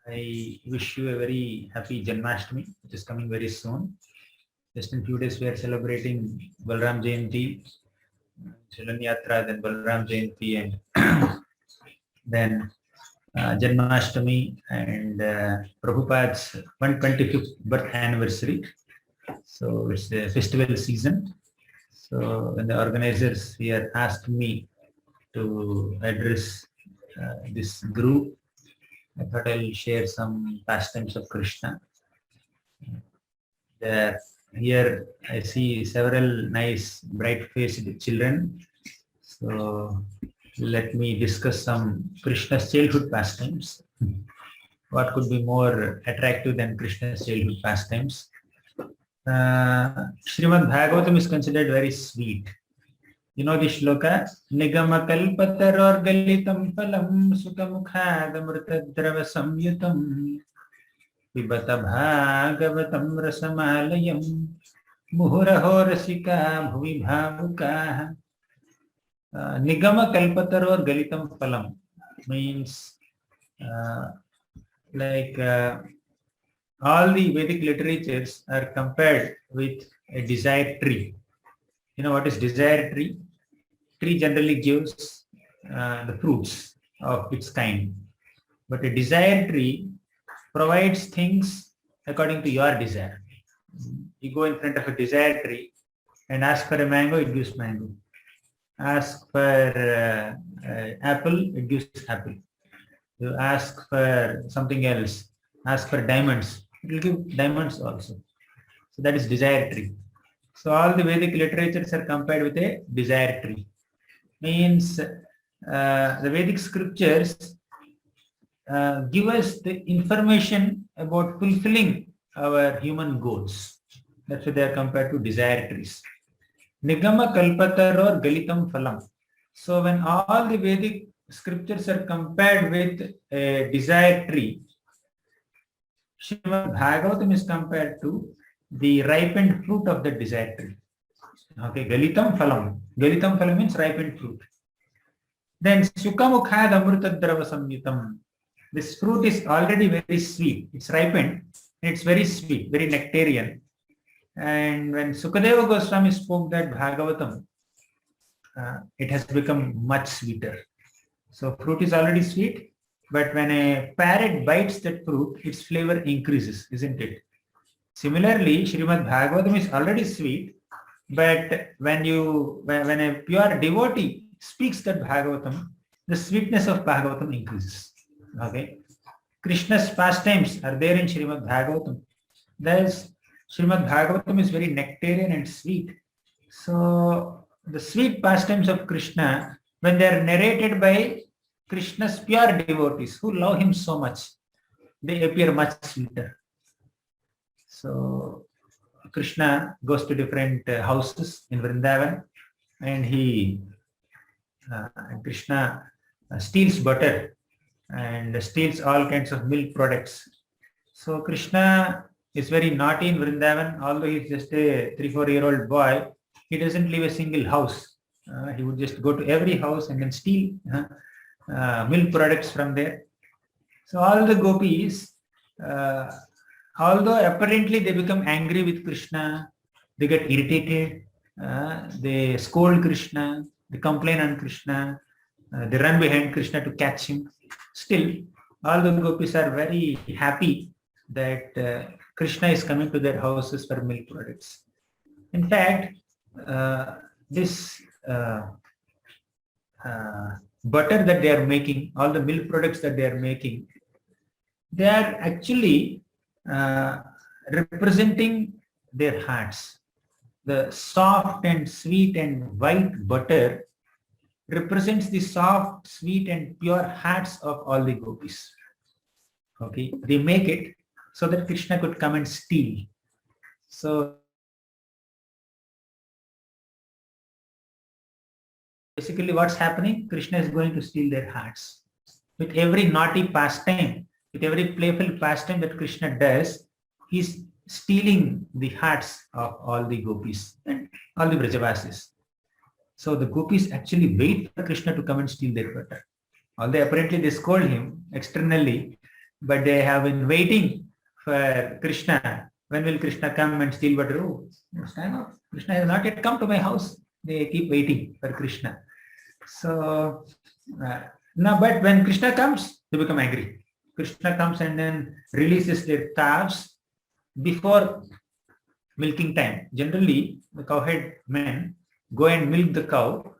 I wish you a very happy Janmashtami, which is coming very soon. Just in few days, we are celebrating Balram Jayanti, Chilan Yatra, then Balram Jayanti, and then Janmashtami, and Prabhupada's 125th birth anniversary. So it's a festival season. So when the organizers here asked me to address this group, I thought I'll share some pastimes of Krishna. Here I see several nice bright-faced children. So let me discuss some Krishna's childhood pastimes. What could be more attractive than Krishna's childhood pastimes? Srimad Bhagavatam is considered very sweet. You know the shloka? Nigama kalpataror galitam phalam sukamukhadamrtadrava samyutam pibata bhagavatam rasamalayam muhuraho rasika bhuvi bhavukaha. Nigama kalpataror galitam phalam means all the Vedic literatures are compared with a desire tree. You know what is desire tree? Tree generally gives the fruits of its kind, but a desire tree provides things according to your desire. You go in front of a desire tree and ask for a mango, it gives mango. Ask for apple, it gives apple. You ask for something else, ask for diamonds, it will give diamonds also. So that is desire tree. So all the Vedic literatures are compared with a desire tree. Means the Vedic scriptures give us the information about fulfilling our human goals. That's why they are compared to desire trees. Nigama kalpataror galitam phalam. So when all the Vedic scriptures are compared with a desire tree, Srimad Bhagavatam is compared to the ripened fruit of the desire tree. Okay, galitam phalam. Galitam phalam means ripened fruit. Then sukamukhad amrutadrava samyutam. This fruit is already very sweet. It's ripened. It's very sweet, very nectarian. And when Sukadeva Goswami spoke that Bhagavatam, it has become much sweeter. So fruit is already sweet, but when a parrot bites that fruit, its flavor increases, isn't it? Similarly, Srimad Bhagavatam is already sweet, but when a pure devotee speaks that Bhagavatam, the sweetness of Bhagavatam increases. Okay, Krishna's pastimes are there in Srimad Bhagavatam. Thus, Srimad Bhagavatam is very nectarian and sweet. So the sweet pastimes of Krishna, when they are narrated by Krishna's pure devotees who love him so much, they appear much sweeter. So Krishna goes to different houses in Vrindavan, and Krishna steals butter and steals all kinds of milk products. So Krishna is very naughty in Vrindavan, although he's just a 3-4-year-old boy. He doesn't leave a single house. He would just go to every house and then steal milk products from there. So all the gopis, although apparently they become angry with Krishna, they get irritated, they scold Krishna, they complain on Krishna, they run behind Krishna to catch him. Still, all the gopis are very happy that Krishna is coming to their houses for milk products. In fact, this butter that they are making, all the milk products that they are making, they are actually representing their hearts. The soft and sweet and white butter represents the soft, sweet and pure hearts of all the gopis. Okay, they make it so that Krishna could come and steal. So basically what's happening? Krishna is going to steal their hearts. With every naughty pastime, with every playful pastime that Krishna does, he's stealing the hearts of all the gopis and all the Brajavasis. So the gopis actually wait for Krishna to come and steal their butter. Although apparently they scold him externally, but they have been waiting for Krishna. When will Krishna come and steal butter? Oh, it's time up. Krishna has not yet come to my house. They keep waiting for Krishna. So now, but when Krishna comes, they become angry. Krishna comes and then releases their calves before milking time. Generally, the cowhead men go and milk the cow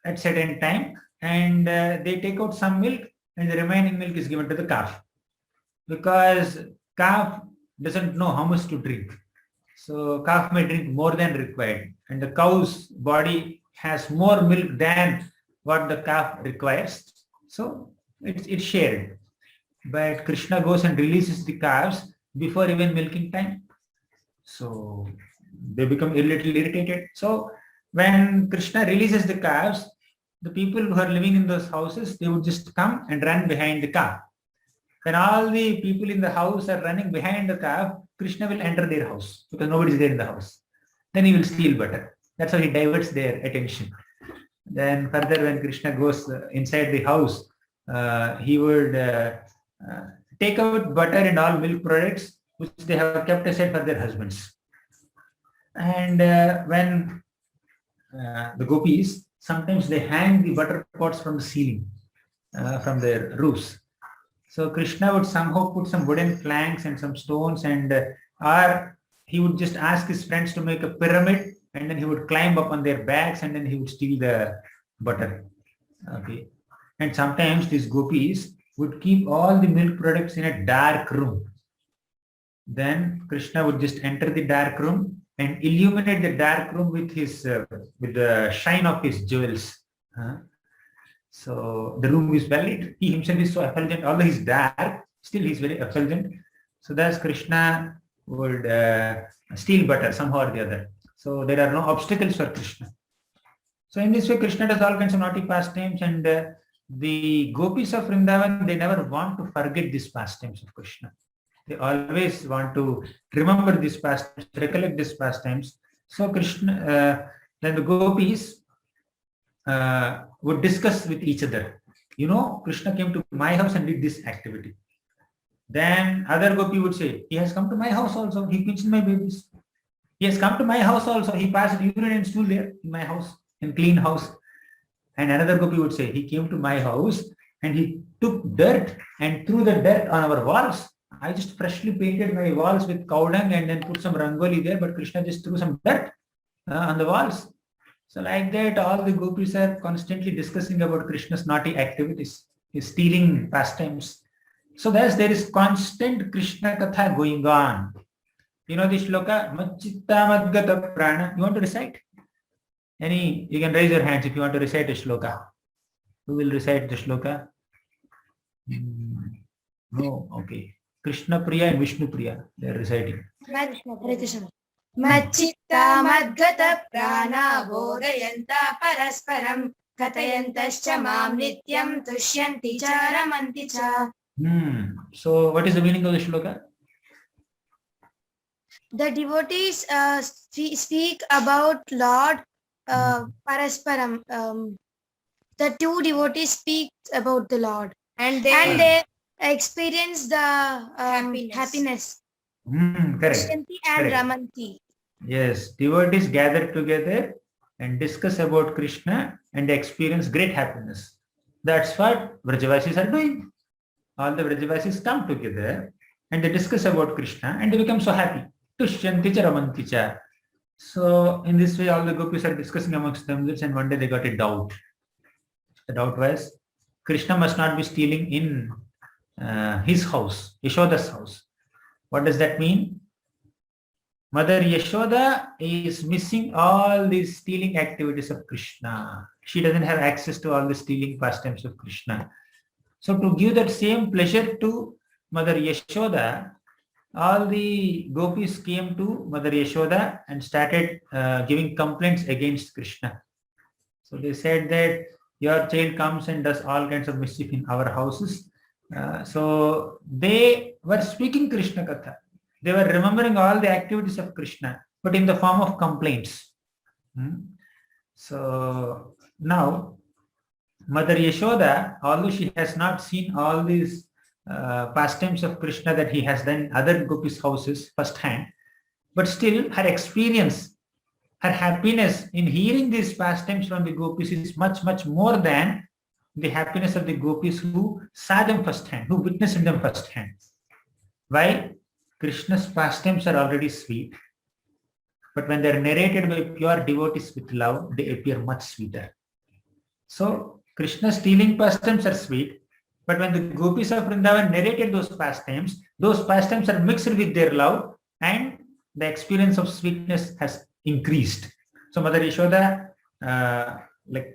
at certain time, and they take out some milk, and the remaining milk is given to the calf, because calf doesn't know how much to drink. So calf may drink more than required, and the cow's body has more milk than what the calf requires. So it's shared. But Krishna goes and releases the calves before even milking time. So they become a little irritated. So when Krishna releases the calves, the people who are living in those houses, they would just come and run behind the calf. When all the people in the house are running behind the calf, Krishna will enter their house because nobody is there in the house. Then he will steal butter. That's how he diverts their attention. Then further, when Krishna goes inside the house, he would take out butter and all milk products which they have kept aside for their husbands. And when the gopis, sometimes they hang the butter pots from the ceiling, from their roofs. So Krishna would somehow put some wooden planks and some stones, and or he would just ask his friends to make a pyramid, and then he would climb up on their backs, and then he would steal the butter. Okay. And sometimes these gopis would keep all the milk products in a dark room. Then Krishna would just enter the dark room and illuminate the dark room with his with the shine of his jewels. So the room is well lit. He himself is so effulgent, although he's dark, still he's very effulgent. So thus Krishna would steal butter somehow or the other. So there are no obstacles for Krishna. So in this way, Krishna does all kinds of naughty pastimes, and the gopis of Vrindavan, they never want to forget these pastimes of Krishna. They always want to remember these pastimes, recollect these pastimes. So Krishna, then the gopis would discuss with each other. You know, Krishna came to my house and did this activity. Then other gopi would say, he has come to my house also. He pinched my babies. He has come to my house also. He passed urine and stool there in my house, in clean house. And another gopi would say, he came to my house and he took dirt and threw the dirt on our walls. I just freshly painted my walls with cow dung and then put some rangoli there, but Krishna just threw some dirt on the walls. So like that, all the gopis are constantly discussing about Krishna's naughty activities, his stealing pastimes. So thus there is constant Krishna katha going on. You know the shloka, Machitta Madgata Prana. You want to recite? You can raise your hands if you want to recite a shloka. Who will recite the shloka? No, okay. Krishna Priya and Vishnu Priya, they are reciting. Machitta Madgata Prana Bodhayanta Parasparam Katayantascha Mam Nityam Tushyanti Cha Ramanti Cha. So what is the meaning of the shloka? The devotees speak about Lord Parasparam. The two devotees speak about the Lord, and they experience the happiness. Correct. Tushyanti and Ramanti. Yes, devotees gather together and discuss about Krishna and experience great happiness. That's what Vrajavasis are doing. All the Vrajavasis come together and they discuss about Krishna and they become so happy. Tushyanti cha ramanti cha. So in this way, all the gopis are discussing amongst themselves, and one day they got a doubt. The doubt was, Krishna must not be stealing in his house, Yashoda's house. What does that mean? Mother Yashoda is missing all these stealing activities of Krishna. She doesn't have access to all the stealing pastimes of Krishna. So to give that same pleasure to Mother Yashoda, all the gopis came to Mother Yashoda and started giving complaints against Krishna. So they said that your child comes and does all kinds of mischief in our houses. So they were speaking Krishna Katha. They were remembering all the activities of Krishna, but in the form of complaints. So now, Mother Yashoda, although she has not seen all these pastimes of Krishna that he has done other gopis' houses first hand, but still her experience, her happiness in hearing these pastimes from the gopis is much, much more than the happiness of the gopis who saw them first hand, who witnessed them first hand. Why? Krishna's pastimes are already sweet, but when they are narrated by pure devotees with love, they appear much sweeter. So Krishna's stealing pastimes are sweet, but when the gopis of Vrindavan narrated those pastimes are mixed with their love, and the experience of sweetness has increased. So Mother Yashoda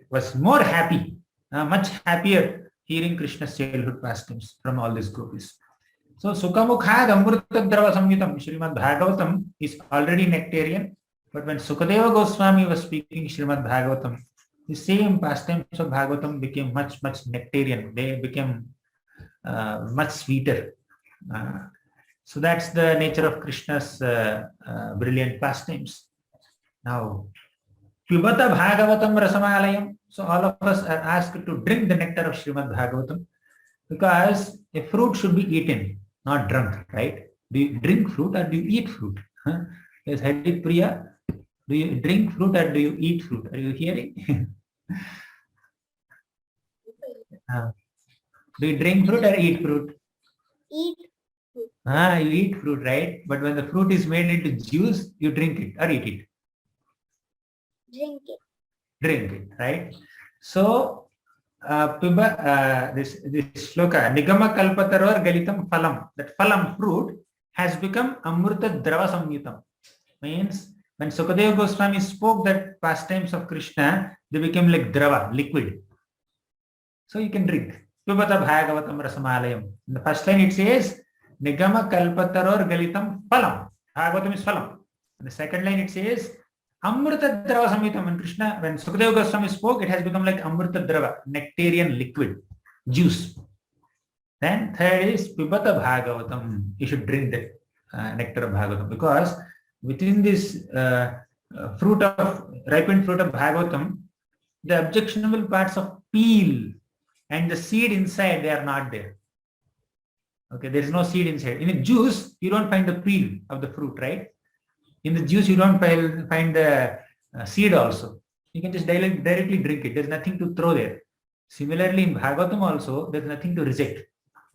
was more happy, much happier hearing Krishna's childhood pastimes from all these gopis. So Sukamukhad Amrutadrava Samhitam, Srimad Bhagavatam is already nectarian, but when Sukadeva Goswami was speaking Srimad Bhagavatam, the same pastimes of Bhagavatam became much, much nectarian. They became much sweeter. So that's the nature of Krishna's brilliant pastimes. Now, Pibata Bhagavatam Rasamalayam. So all of us are asked to drink the nectar of Srimad Bhagavatam, because a fruit should be eaten, not drunk, right? Do you drink fruit or do you eat fruit? Yes, Hari Priya, do you drink fruit or do you eat fruit? Are you hearing? Do you drink fruit or eat fruit? Eat. You eat fruit, right? But when the fruit is made into juice, you drink it or eat it? Drink it. Drink it, right? So, this shloka, Nigama Kalpataror Galitam Phalam, that phalam fruit has become Amrita Drava Samyutam. Means when Sukadeva Goswami spoke that pastimes of Krishna, they became like drava, liquid. So you can drink. Pibata Bhagavatam Rasamalayam. In the first line it says, Nigama Kalpataror Galitam Phalam. Bhagavatam is phalam. In the second line it says, Amrita Drava Samhitam. When Krishna, when Sukadeva Goswami spoke, it has become like Amrita Drava, nectarian liquid, juice. Then third is Pibata Bhagavatam. You should drink the nectar of Bhagavatam, because within this ripened fruit of Bhagavatam, the objectionable parts of peel and the seed inside, they are not there. Okay, there is no seed inside. In a juice, you don't find the peel of the fruit, right? In the juice, you don't find the seed also. You can just directly drink it. There's nothing to throw there. Similarly, in Bhagavatam also, there's nothing to reject.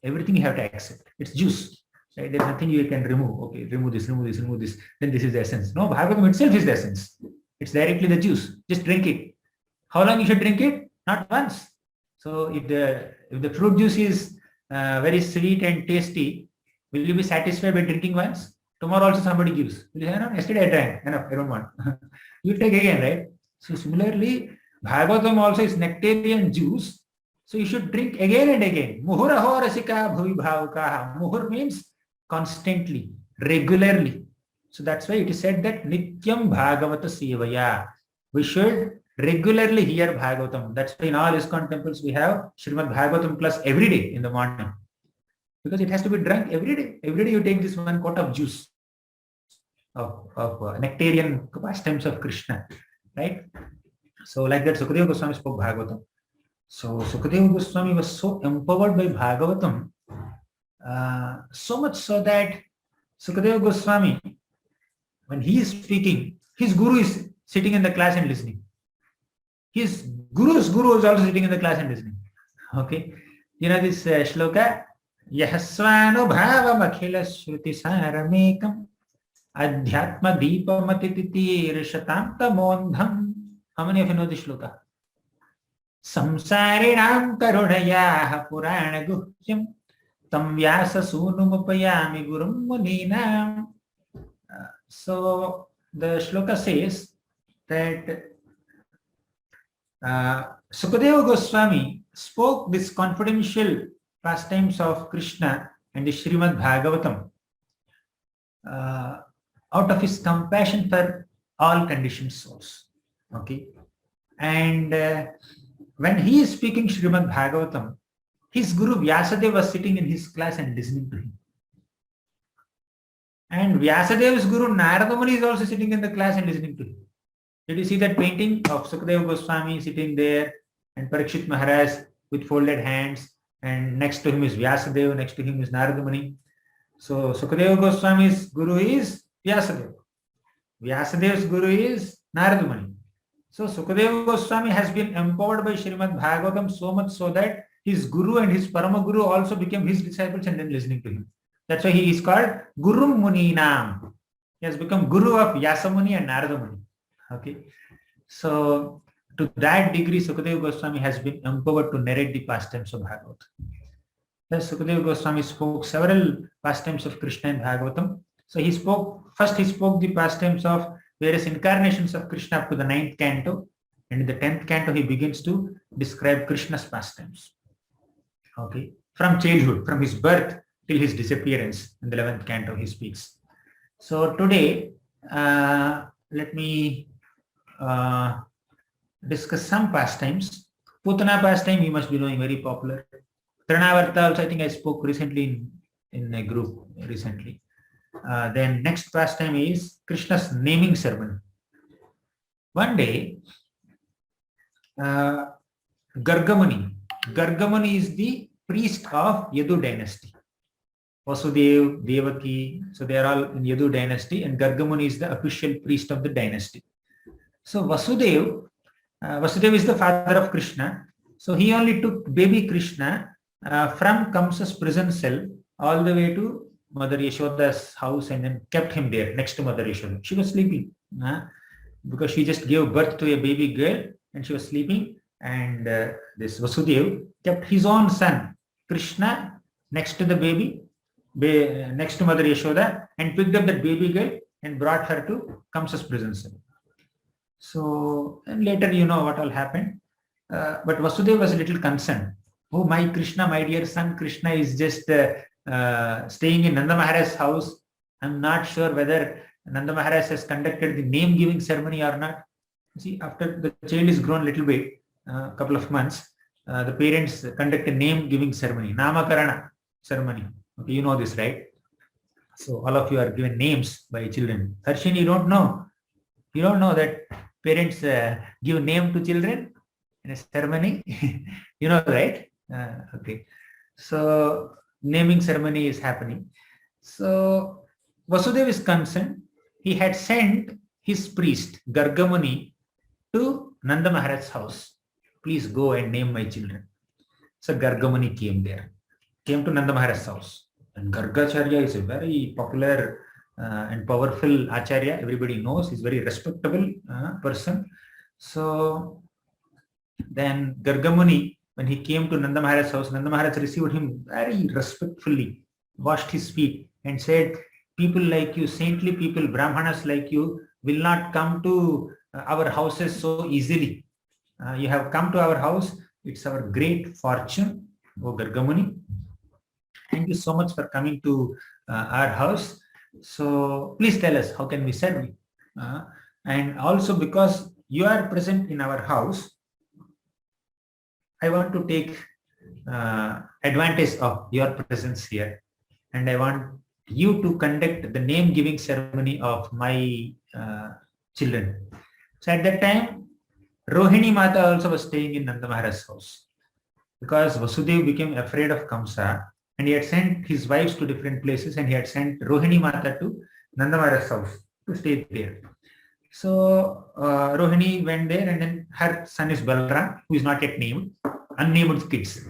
Everything you have to accept. It's juice. Right? There's nothing you can remove. Okay, remove this, remove this, remove this. Then this is the essence. No, Bhagavatam itself is the essence. It's directly the juice. Just drink it. How long you should drink it? Not once. So if the fruit juice is very sweet and tasty, will you be satisfied by drinking once? Tomorrow also somebody gives. Will you say, no, yesterday I drank. Enough, I don't want. You take again, right? So similarly, Bhagavatam also is nectarian juice. So you should drink again and again. Muhuraho rasika bhuvi bhavakaha. Muhur means constantly, regularly. So that's why it is said that Nityam Bhagavata Sevaya. We should regularly hear Bhagavatam. That's why in all ISKCON temples we have Srimad Bhagavatam class every day in the morning. Because it has to be drunk every day. Every day you take this one quart of juice of nectarian pastimes of Krishna. Right? So like that Sukadeva Goswami spoke Bhagavatam. So Sukadeva Goswami was so empowered by Bhagavatam, so much so that Sukadeva Goswami, when he is speaking, his guru is sitting in the class and listening. His guru's guru is also sitting in the class and listening. Okay? You know this shloka? Yahasvanu bhavam akhila shruti saramekam adhyatma deepamatititi rishatam tamondham. How many of you know this shloka? Samsarinam karunayah purana guhyam tam vyasa sunumupayami gurum muninam. So the shloka says that Sukadeva Goswami spoke this confidential pastimes of Krishna and the Srimad Bhagavatam out of his compassion for all conditioned souls. Okay, and when he is speaking Srimad Bhagavatam, his guru Vyasadeva was sitting in his class and listening to him. And Vyasadeva's guru Narada Muni is also sitting in the class and listening to him. Did you see that painting of Sukadeva Goswami sitting there and Parikshit Maharaj with folded hands and next to him is Vyasadeva, next to him is Narada Muni. So Sukadeva Goswami's guru is Vyasadeva. Vyasadev's guru is Narada Muni. So Sukadeva Goswami has been empowered by Srimad Bhagavatam so much so that his guru and his Parama Guru also became his disciples and then listening to him. That's why he is called Guru Muninam. He has become guru of Vyasamuni and Narada Muni. Okay. So to that degree, Sukadeva Goswami has been empowered to narrate the pastimes of Bhagavatam. Thus, Sukadeva Goswami spoke several pastimes of Krishna in Bhagavatam. So he spoke the pastimes of various incarnations of Krishna up to the 9th canto. And in the 10th canto, he begins to describe Krishna's pastimes. Okay. From childhood, from his birth till his disappearance. In the 11th canto, he speaks. So today, let me discuss some pastimes. Putana pastime, you must be knowing, very popular. Trinavarta also, I think I spoke recently in a group recently. Then next pastime is Krishna's naming ceremony. One day, Gargamuni is the priest of Yadu dynasty. Vasudev, Devaki, so they are all in Yadu dynasty, and Gargamuni is the official priest of the dynasty. So Vasudev is the father of Krishna. So he only took baby Krishna from Kamsa's prison cell all the way to Mother Yashoda's house and then kept him there next to Mother Yashoda. She was sleeping because she just gave birth to a baby girl and she was sleeping. And this Vasudev kept his own son Krishna next to the baby, next to Mother Yashoda, and picked up that baby girl and brought her to Kamsa's prison cell. So, and later you know what all happened. But Vasudeva was a little concerned. Oh, my Krishna, my dear son Krishna is just staying in Nanda Maharaj's house. I'm not sure whether Nanda Maharaj has conducted the name-giving ceremony or not. See, after the child is grown a little bit, a couple of months, the parents conduct a name-giving ceremony, Namakarana ceremony. Okay, you know this, right? So all of you are given names by children. Harshin, you don't know. You don't know that parents give name to children in a ceremony. You know, right? Okay. So naming ceremony is happening. So Vasudeva is concerned. He had sent his priest Gargamuni to Nanda Maharaj's house. Please go and name my children. So Gargamuni came to Nanda Maharaj's house. And Gargacharya is a very popular and powerful Acharya. Everybody knows he's a very respectable person. So then Gargamuni, when he came to Nanda Maharaj's house, Nanda Maharaj received him very respectfully, washed his feet and said, people like you, saintly people, Brahmanas like you, will not come to our houses so easily. You have come to our house. It's our great fortune, O Gargamuni. Thank you so much for coming to our house. So please tell us, how can we serve you? And also because you are present in our house, I want to take advantage of your presence here. And I want you to conduct the name-giving ceremony of my children. So at that time, Rohini Mata also was staying in Nanda Maharaj's house. Because Vasudeva became afraid of Kamsa, and he had sent his wives to different places, and he had sent Rohini Mata to Nanda Maharaj's house to stay there. So Rohini went there, and then her son is Balram, who is not yet named, unnamed kids.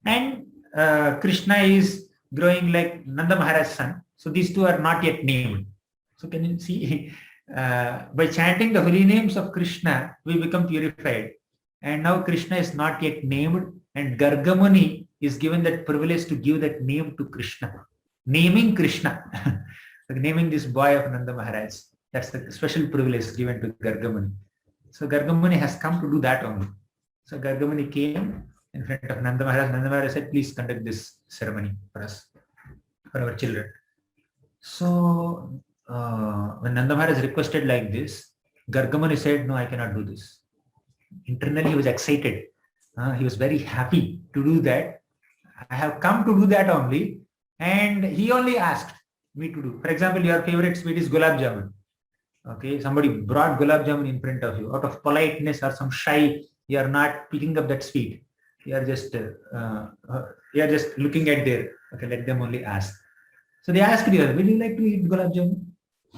And Krishna is growing like Nanda Maharaj's son. So these two are not yet named. So can you see, by chanting the holy names of Krishna, we become purified. And now Krishna is not yet named, and Gargamuni is given that privilege to give that name to Krishna. Naming Krishna. Naming this boy of Nanda Maharaj. That's the special privilege given to Gargamuni. So Gargamuni has come to do that only. So Gargamuni came in front of Nanda Maharaj. Nanda Maharaj said, please conduct this ceremony for us, for our children. So when Nanda Maharaj requested like this, Gargamuni said, no, I cannot do this. Internally he was excited. He was very happy to do that. I have come to do that only. And he only asked me to do. For example, your favorite sweet is gulab jamun. Okay, somebody brought gulab jamun in front of you. Out of politeness or some shy, you are not picking up that sweet. You are just you are just looking at there. Okay, let them only ask. So they asked you, will you like to eat gulab jamun?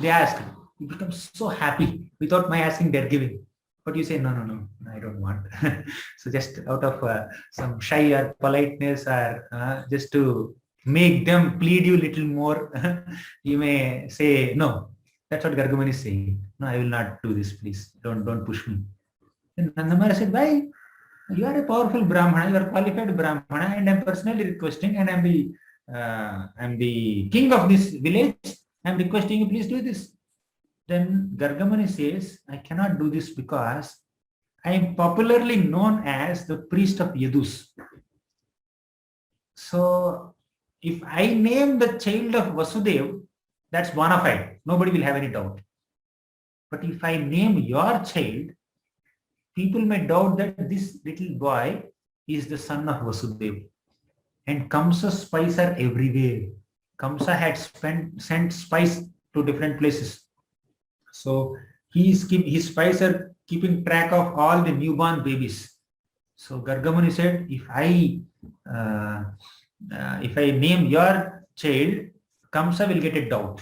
They asked. You become so happy without my asking, they're giving. But you say, no, I don't want. So just out of some shy or politeness or just to make them plead you little more, you may say, no. That's what Gargamuni is saying. No, I will not do this, please. Don't push me. Then Nanda Maharaj said, why? You are a powerful Brahmana, you are a qualified Brahmana, and I'm personally requesting, and I'm the king of this village. I'm requesting you, please do this. Then Gargamuni says, I cannot do this because I am popularly known as the priest of Yadus. So if I name the child of Vasudev, that's bona fide. Nobody will have any doubt. But if I name your child, people may doubt that this little boy is the son of Vasudev. And Kamsa's spies are everywhere. Kamsa had sent spies to different places. So his spies are keeping track of all the newborn babies. So Gargamuni said, if I name your child, Kamsa will get a doubt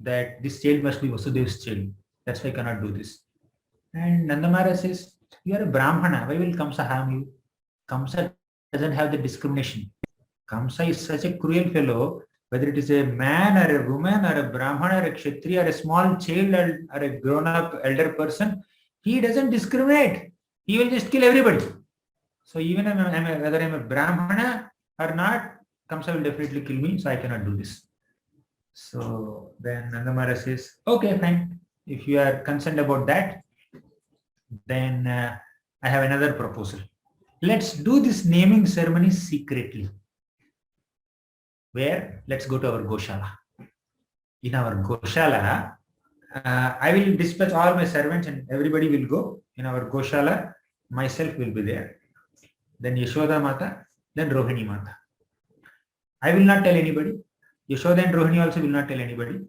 that this child must be Vasudev's child. That's why I cannot do this. And Nanda Maharaj says, you are a Brahmana. Why will Kamsa harm you? Kamsa doesn't have the discrimination. Kamsa is such a cruel fellow, whether it is a man or a woman or a Brahmana or a Kshatriya or a small child or a grown-up elder person, he doesn't discriminate. He will just kill everybody. So even whether I'm a Brahmana or not, Kamsa will definitely kill me, so I cannot do this. So then Nanda Maharaj says, okay, fine. If you are concerned about that, then I have another proposal. Let's do this naming ceremony secretly. Where? Let's go to our Goshala. In our Goshala, I will dispatch all my servants and everybody will go. In our Goshala, myself will be there. Then Yashoda Mata, then Rohini Mata. I will not tell anybody. Yashoda and Rohini also will not tell anybody.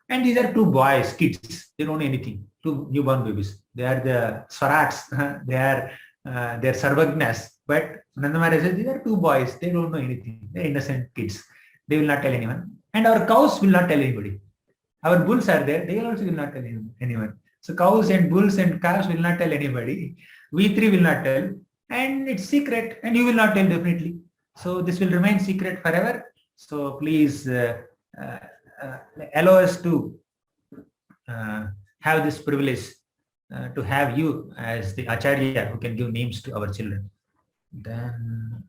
And these are two boys, kids. They don't know anything. Two newborn babies. They are the Swarats. They are Sarvagnas. But Nanda Maharaj says, these are two boys. They don't know anything. They're innocent kids. They will not tell anyone. And our cows will not tell anybody. Our bulls are there. They also will not tell anyone. So cows and bulls and calves will not tell anybody. We three will not tell. And it's secret. And you will not tell definitely. So this will remain secret forever. So please allow us to have this privilege to have you as the Acharya who can give names to our children. Then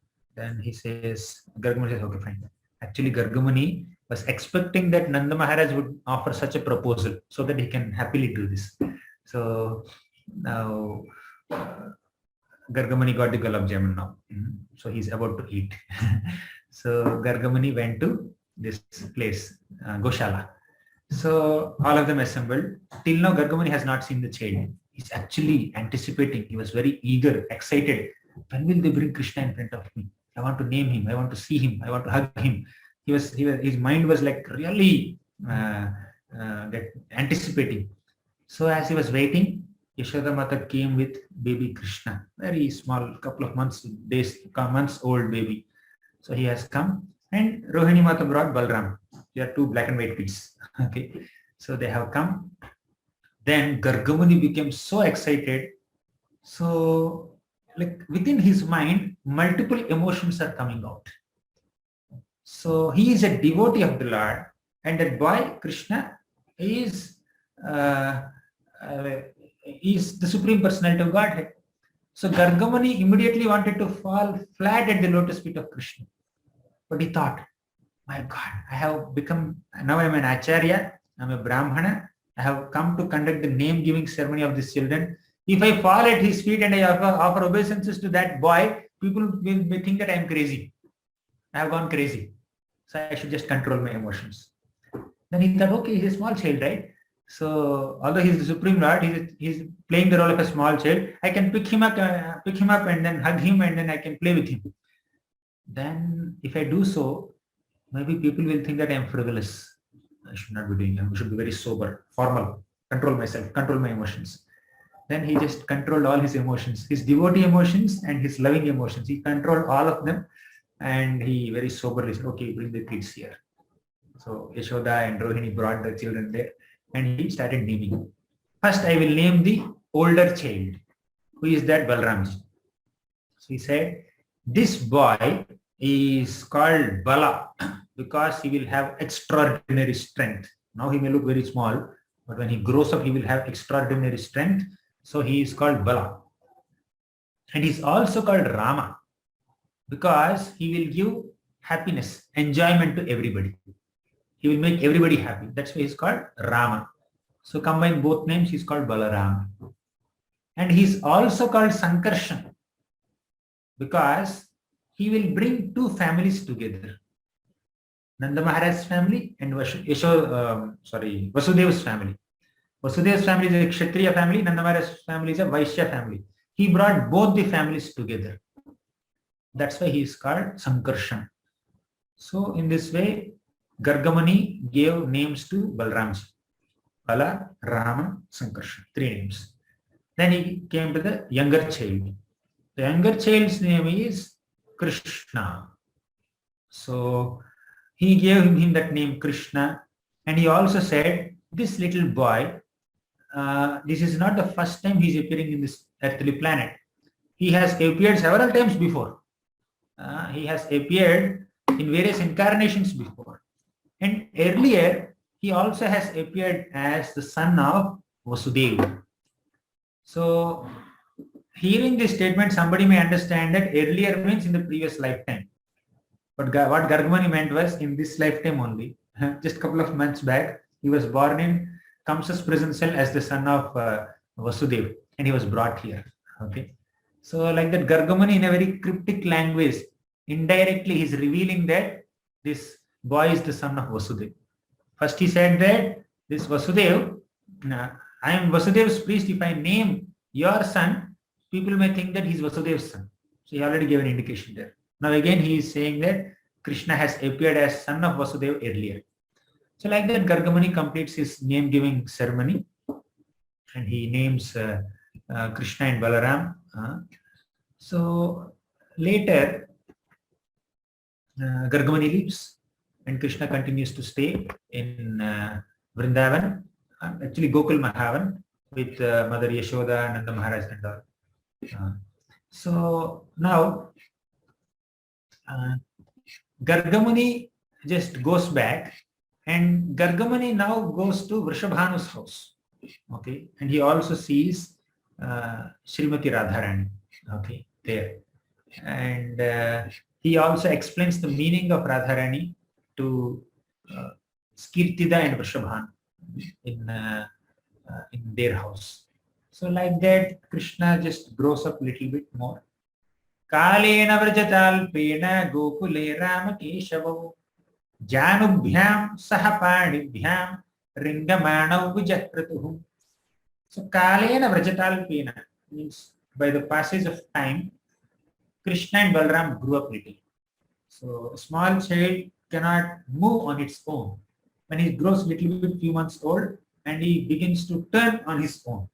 he says, Gargamuni says, okay, fine. Actually, Gargamuni was expecting that Nanda Maharaj would offer such a proposal so that he can happily do this. So now Gargamuni got the gulab jamun now. So he's about to eat. So Gargamuni went to this place, Goshala. So all of them assembled. Till now, Gargamuni has not seen the child. He's actually anticipating. He was very eager, excited. When will they bring Krishna in front of me? I want to name him. I want to see him. I want to hug him. His mind was like really anticipating. So as he was waiting, Yashoda Mata came with baby Krishna, very small, couple of months old baby. So he has come, and Rohini Mata brought Balram. They are two black and white kids. Okay, so they have come. Then Gargamuni became so excited. So, like within his mind, multiple emotions are coming out. So he is a devotee of the Lord, and that boy Krishna is the Supreme Personality of Godhead. So Gargamuni immediately wanted to fall flat at the lotus feet of Krishna. But he thought, my God, I have become, now I am an Acharya, I am a Brahmana, I have come to conduct the name-giving ceremony of these children. If I fall at his feet and I offer obeisances to that boy, people will think that I am crazy. I have gone crazy. So I should just control my emotions. Then he thought, okay, he's a small child, right? So although he is the Supreme Lord, he's playing the role of a small child. I can pick him up and then hug him and then I can play with him. Then if I do so, maybe people will think that I am frivolous. I should not be doing it. I should be very sober, formal, control myself, control my emotions. Then he just controlled all his emotions, his devotee emotions and his loving emotions. He controlled all of them. and he very soberly said, okay, bring the kids here. So Yashoda and Rohini brought the children there, and he started naming. First, I will name the older child. Who is that? Balramji. So he said, this boy is called Bala because he will have extraordinary strength. Now he may look very small, but when he grows up, he will have extraordinary strength. So he is called Bala. And he's also called Rama because he will give happiness, enjoyment to everybody. He will make everybody happy. That's why he's called Rama. So combine both names, he's called Balaram. And he's also called Sankarshan because he will bring two families together. Nanda Maharaj's family and Vasudev's family. Vasudev's family is a Kshatriya family, Nanda Maharaj's family is a Vaishya family. He brought both the families together. That's why he is called Sankarshan. So in this way, Gargamani gave names to Balramji. Bala, Rama, Sankarshan. 3 names. Then he came to the younger child. The younger child's name is Krishna. So he gave him that name Krishna, and he also said, this little boy, this is not the first time he is appearing in this earthly planet. He has appeared several times before. He has appeared in various incarnations before. And earlier, he also has appeared as the son of Vasudeva. So, hearing this statement, somebody may understand that earlier means in the previous lifetime. But what Gargamani meant was in this lifetime only. Just a couple of months back, he was born in Kamsa's prison cell as the son of Vasudeva, and he was brought here. Okay. So, like that, Gargamani in a very cryptic language, indirectly, he is revealing that this boy is the son of Vasudeva. First, he said that this Vasudeva, I am Vasudeva's priest. If I name your son, people may think that he's Vasudeva's son. So he already gave an indication there. Now again, he is saying that Krishna has appeared as son of Vasudeva earlier. So like that, Gargamani completes his name-giving ceremony, and he names Krishna and Balaram. So later, Gargamani leaves, and Krishna continues to stay in Vrindavan, actually Gokul Mahavan, with Mother Yashoda, Nanda Maharaj and all. So now, Gargamani just goes back, and Gargamani now goes to Vrishabhanu's house. Okay, and he also sees Srimati Radharani. Okay, there, and he also explains the meaning of Radharani to Skirtida and Vrishabhanu in their house. So like that, Krishna just grows up a little bit more. Kalena Vrajatalpena Gokule Rama Keshavo Janubhyam Sahapanibhyam Ringamanav Vijakratuhu. So Kalena Vrajatalpena means by the passage of time, Krishna and Balram grew up little. So a small child cannot move on its own. When he grows little bit, few months old, and he begins to turn on his own.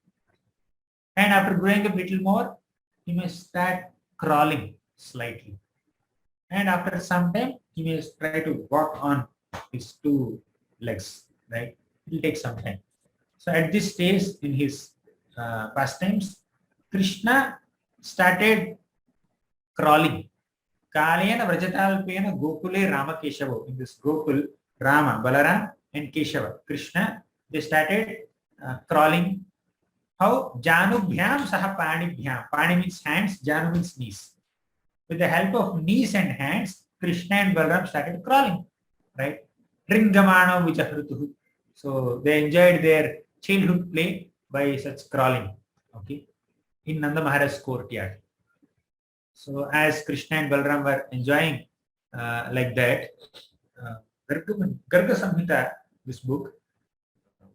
And after growing up little more, he may start crawling slightly. And after some time, he may try to walk on his 2 legs, right? It will take some time. So at this stage in his pastimes, Krishna started crawling. Kalena Vrajatalpena Gokule Rama Keshava. In this Gokul, Rama, Balaram and Keshava, Krishna, they started crawling. How? Janubhyam Saha Panibhyam. Pani means hands, Janu means knees. With the help of knees and hands, Krishna and Balaram started crawling. Right? Ringamano Vijahrituhu. So they enjoyed their childhood play by such crawling. Okay. In Nanda Maharaj's courtyard. So as Krishna and Balaram were enjoying like that, Garga Samhita, this book,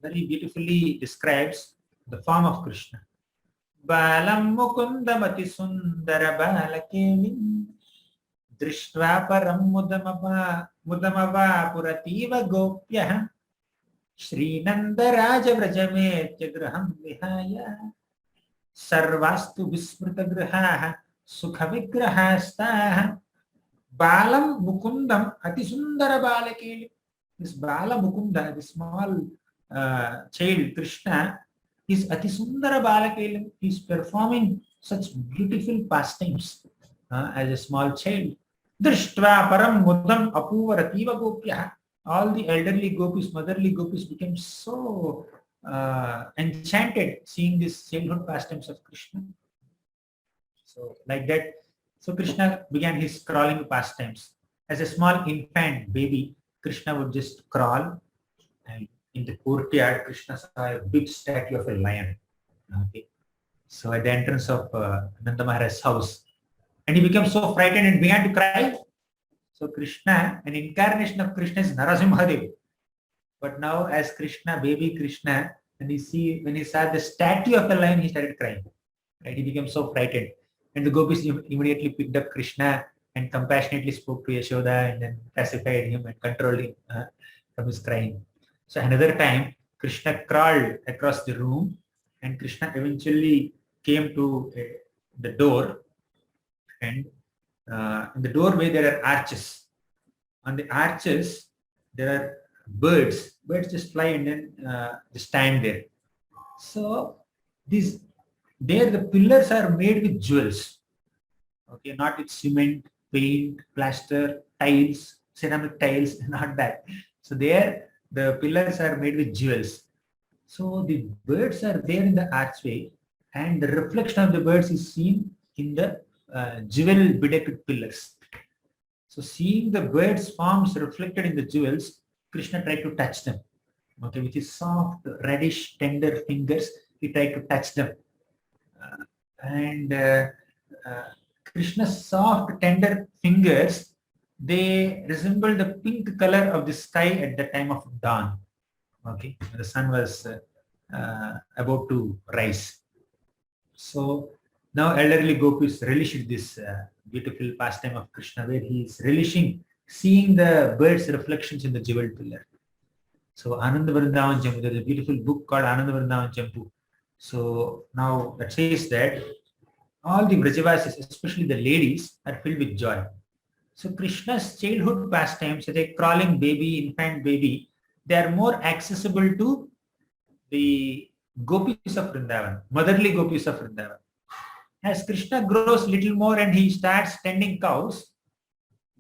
very beautifully describes the form of Krishna. Balam Mukunda Mati Sundara Balakevin Drishtva Param Mudamava Purativa Gopya Shri Nanda Raja Vrajametya Graham Vihaya Sarvastu Vismrita Graha Sukha Vigrahastah Balam Mukundam Atisundara Balakeli. This Bala Mukunda, the small child Krishna, is Atisundara Balakeli. He is performing such beautiful pastimes as a small child. Drishtva Param Mudam Apuvarativa Gopya. All the elderly gopis, motherly gopis became so enchanted seeing this childhood pastimes of Krishna. So like that, so Krishna began his crawling pastimes. As a small infant baby, Krishna would just crawl, and in the courtyard, Krishna saw a big statue of a lion. Okay. So at the entrance of Nanda Maharaj's house, and he became so frightened and began to cry. So Krishna, an incarnation of Krishna is Narasimhadev. But now as Krishna, baby Krishna, when he saw the statue of a lion, he started crying. Right? He became so frightened. And the gopis immediately picked up Krishna and compassionately spoke to Yashoda and then pacified him and controlled him from his crying. So another time, Krishna crawled across the room, and Krishna eventually came to the door, and in the doorway there are arches. On the arches, there are birds. Birds just fly and then just stand there. So the pillars are made with jewels. Okay, not with cement, paint, plaster, tiles, ceramic tiles, not that. So there, the pillars are made with jewels. So the birds are there in the archway, and the reflection of the birds is seen in the jewel bedecked pillars. So seeing the birds' forms reflected in the jewels, Krishna tried to touch them. Okay, with his soft, reddish, tender fingers, he tried to touch them. Krishna's soft, tender fingers, they resemble the pink color of the sky at the time of dawn. Okay, the sun was about to rise. So now elderly gopis relished this beautiful pastime of Krishna, where he is relishing seeing the birds' reflections in the jeweled pillar. So Ananda Vrindavan Jambu, there's a beautiful book called Ananda Vrindavan Jambu. So now that says that all the Brajavasis, especially the ladies, are filled with joy. So Krishna's childhood pastimes, as a crawling baby, infant baby, they are more accessible to the gopis of Vrindavan, motherly gopis of Vrindavan. As Krishna grows little more and he starts tending cows,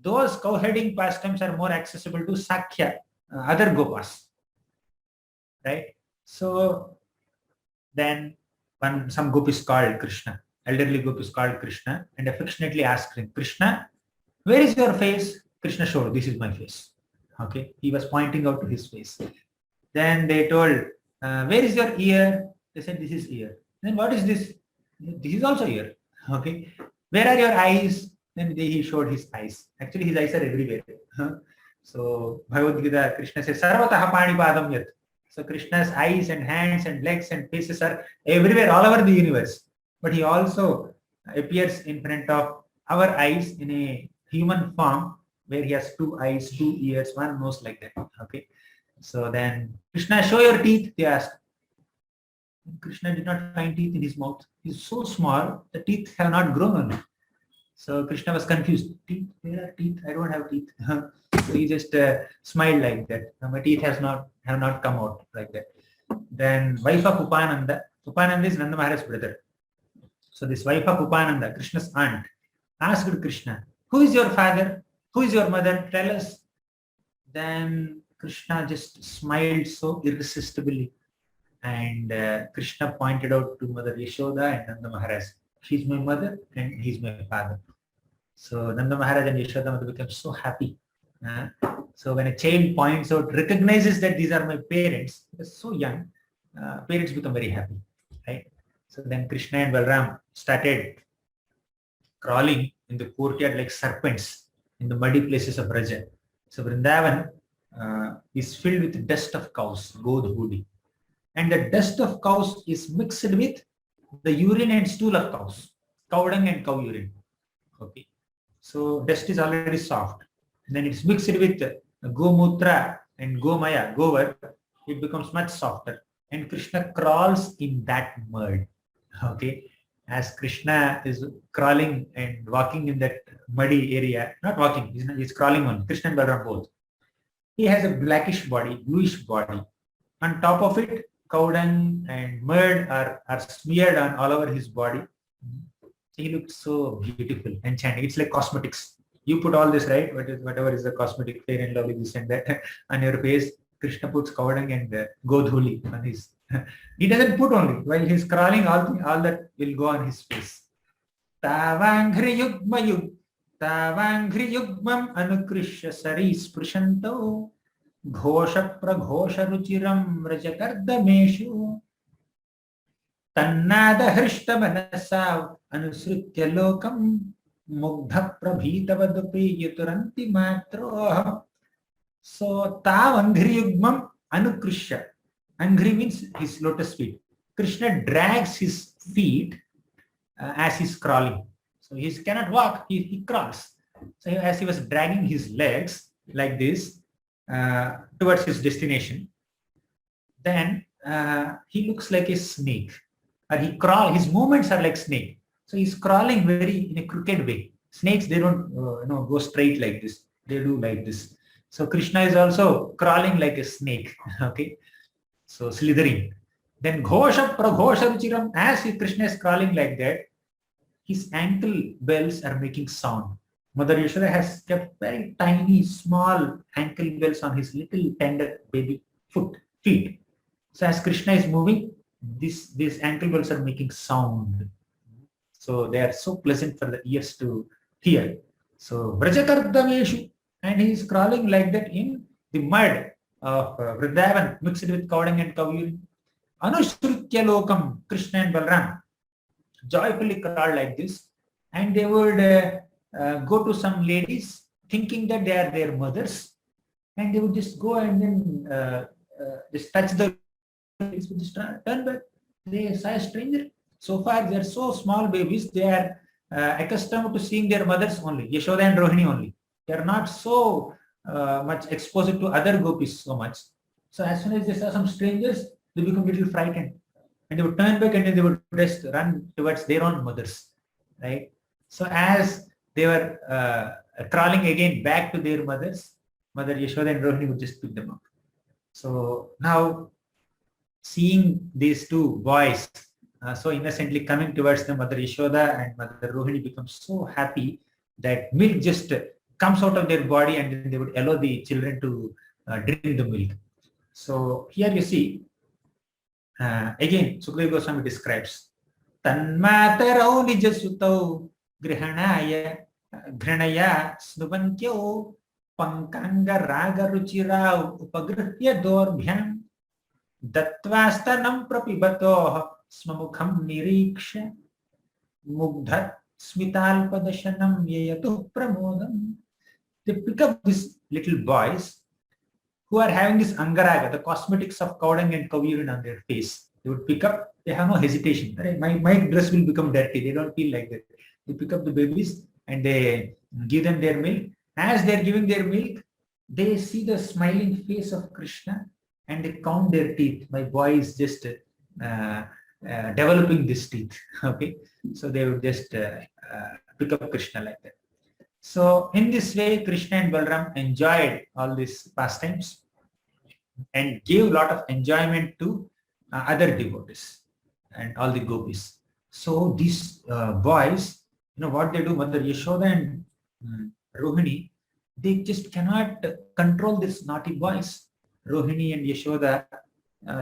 those cow-herding pastimes are more accessible to Sakya, other gopas. Right? So then some gopis called Krishna, elderly gopis called Krishna and affectionately asked him, Krishna, where is your face? Krishna showed, this is my face. Okay, he was pointing out to his face. Then they told, where is your ear? They said, this is ear. Then what is this? This is also ear. Okay, where are your eyes? Then he showed his eyes. Actually, his eyes are everywhere. So Bhagavad Gita, Krishna says, Sarvataha Panipadam Yat. So Krishna's eyes and hands and legs and faces are everywhere, all over the universe. But he also appears in front of our eyes in a human form, where he has 2 eyes, 2 ears, 1 nose, like that. Okay. So then Krishna, show your teeth, they asked. Krishna did not find teeth in his mouth. He's so small, the teeth have not grown on him. So Krishna was confused. Teeth? Where are teeth? I don't have teeth. So he just smiled like that. My teeth have not come out like that. Then wife of Upananda. Upananda is Nanda Maharaj's brother. So this wife of Upananda, Krishna's aunt, asked Krishna, who is your father? Who is your mother? Tell us. Then Krishna just smiled so irresistibly. And Krishna pointed out to Mother Yashoda and Nanda Maharaj. She's my mother and he's my father. So Nanda Maharaj and Yashoda Mother became so happy. So when a child points out, recognizes that these are my parents, they're so young, parents become very happy. Right? So then Krishna and Balram started crawling in the courtyard like serpents in the muddy places of Raja. So Vrindavan is filled with dust of cows, Godhudi. And the dust of cows is mixed with the urine and stool of cows, cow dung and cow urine. Okay. So dust is already soft. And then it's mixed with Gomutra and Gomaya, Govar, it becomes much softer. And Krishna crawls in that mud. Okay. as Krishna is crawling and walking in that muddy area, not walking, he's crawling on, Krishna and Balaram both. He has a blackish body, bluish body. On top of it, cow dung and mud are smeared on all over his body. He looks so beautiful, enchanting. It's like cosmetics. You put all this, right? Whatever is the cosmetic, fair and lovely, this and that on your face. Krishna puts cow dung and godhuli on his. He doesn't put only. While he's crawling, all that will go on his face. Tavangri yugmayug. Tavangri yugmam anukrishya sari sprishanto. Ghosha praghosha ruchiram rajakardameshu. Tannada hrishta manasa anusritya lokam mugdha prabhitavadupi yuturanti matro. So tav anghri yugmam anukrishya. Anghri means his lotus feet. Krishna drags his feet as he's crawling. So he cannot walk, he crawls. So as he was dragging his legs like this towards his destination, then he looks like a snake. Or his movements are like snake. So he's crawling very in a crooked way. Snakes, they don't go straight like this. They do like this. So Krishna is also crawling like a snake. Okay. So slithering. Then Ghosha Praghosha Ruchiram, as Krishna is crawling like that, his ankle bells are making sound. Mother Yashoda has kept very tiny, small ankle bells on his little tender baby feet. So as Krishna is moving, these ankle bells are making sound. So they are so pleasant for the ears to hear. So Vrajakardameshu, and he is crawling like that in the mud of Vrindavan mixed with cow dung and cow urine. Anushrutya lokam, Krishna and Balaram joyfully crawl like this, and they would go to some ladies thinking that they are their mothers, and they would just go and then just touch the ladies, would just turn back. They saw a stranger. So far, they are so small babies, they are accustomed to seeing their mothers only, Yashoda and Rohini only. They are not so much exposed to other gopis so much. So as soon as they saw some strangers, they become a little frightened. And they would turn back and then they would just run towards their own mothers. Right? So as they were crawling again back to their mothers, Mother Yashoda and Rohini would just pick them up. So now, seeing these two boys so innocently coming towards them, Mother Yashoda and Mother Rohini become so happy that milk just comes out of their body, and then they would allow the children to drink the milk. So here you see, again, Sukadeva Goswami describes, Tanmatarau nijasutau grihanaya snubantyo pankanga raga ruchirau upagrihya dorbhyam dattvastanam prapibatoh smamukham niriksha mugdhat smitalpadashanam yayatu pramodam. They pick up these little boys who are having this angaraga, the cosmetics of cow dung and cow urine on their face. They would pick up, they have no hesitation. Right? My dress will become dirty. They don't feel like that. They pick up the babies and they give them their milk. As they're giving their milk, they see the smiling face of Krishna and they count their teeth. My boy is just developing this teeth. Okay, so they would just pick up Krishna like that. So in this way, Krishna and Balaram enjoyed all these pastimes and gave a lot of enjoyment to other devotees and all the gopis. So these boys, what they do, Mother Yashoda and Rohini, they just cannot control these naughty boys. Rohini and Yashoda,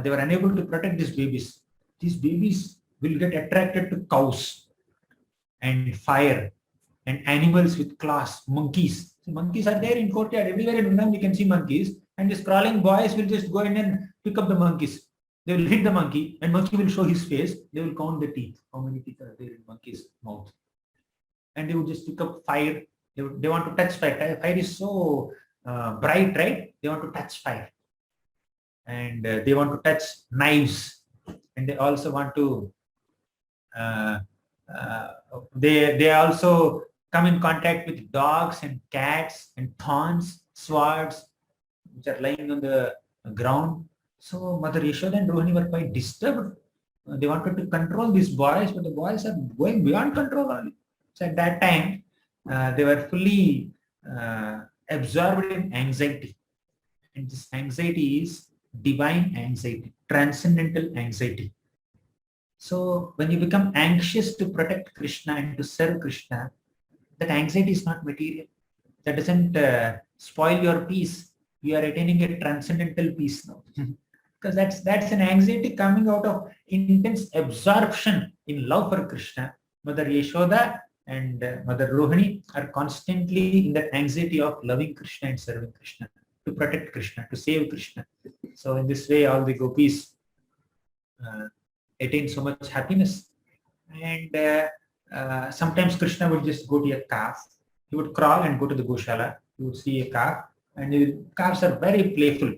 they were unable to protect these babies. These babies will get attracted to cows and fire and animals with claws, monkeys. So monkeys are there in courtyard. Everywhere in Vrindavan you can see monkeys, and these crawling boys will just go in and pick up the monkeys. They will hit the monkey, and monkey will show his face. They will count the teeth. How many teeth are there in monkey's mouth? And they will just pick up fire. They want to touch fire. Fire is so bright, right? They want to touch fire. And they want to touch knives. And they also want to, they also come in contact with dogs and cats and thorns, swords, which are lying on the ground. So Mother Yashoda and Rohini were quite disturbed They wanted to control these boys, but the boys are going beyond control only. So at that time, they were fully absorbed in anxiety. And this anxiety is divine anxiety, transcendental anxiety. So when you become anxious to protect Krishna and to serve Krishna, that anxiety is not material. That doesn't spoil your peace. You are attaining a transcendental peace now. Because that's an anxiety coming out of intense absorption in love for Krishna. Mother Yashoda and Mother Rohini are constantly in that anxiety of loving Krishna and serving Krishna, to protect Krishna, to save Krishna. So in this way, all the gopis attain so much happiness. And sometimes Krishna would just go to a calf. He would crawl and go to the Goshala. He would see a calf, and the calves are very playful.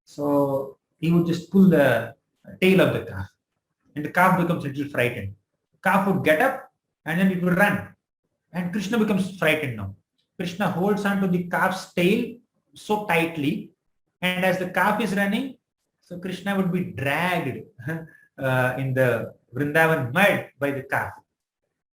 So he would just pull the tail of the calf, and the calf becomes a little frightened. Calf would get up, and then it would run, and Krishna becomes frightened now. Krishna holds on to the calf's tail so tightly, and as the calf is running, so Krishna would be dragged in the Vrindavan mud by the calf,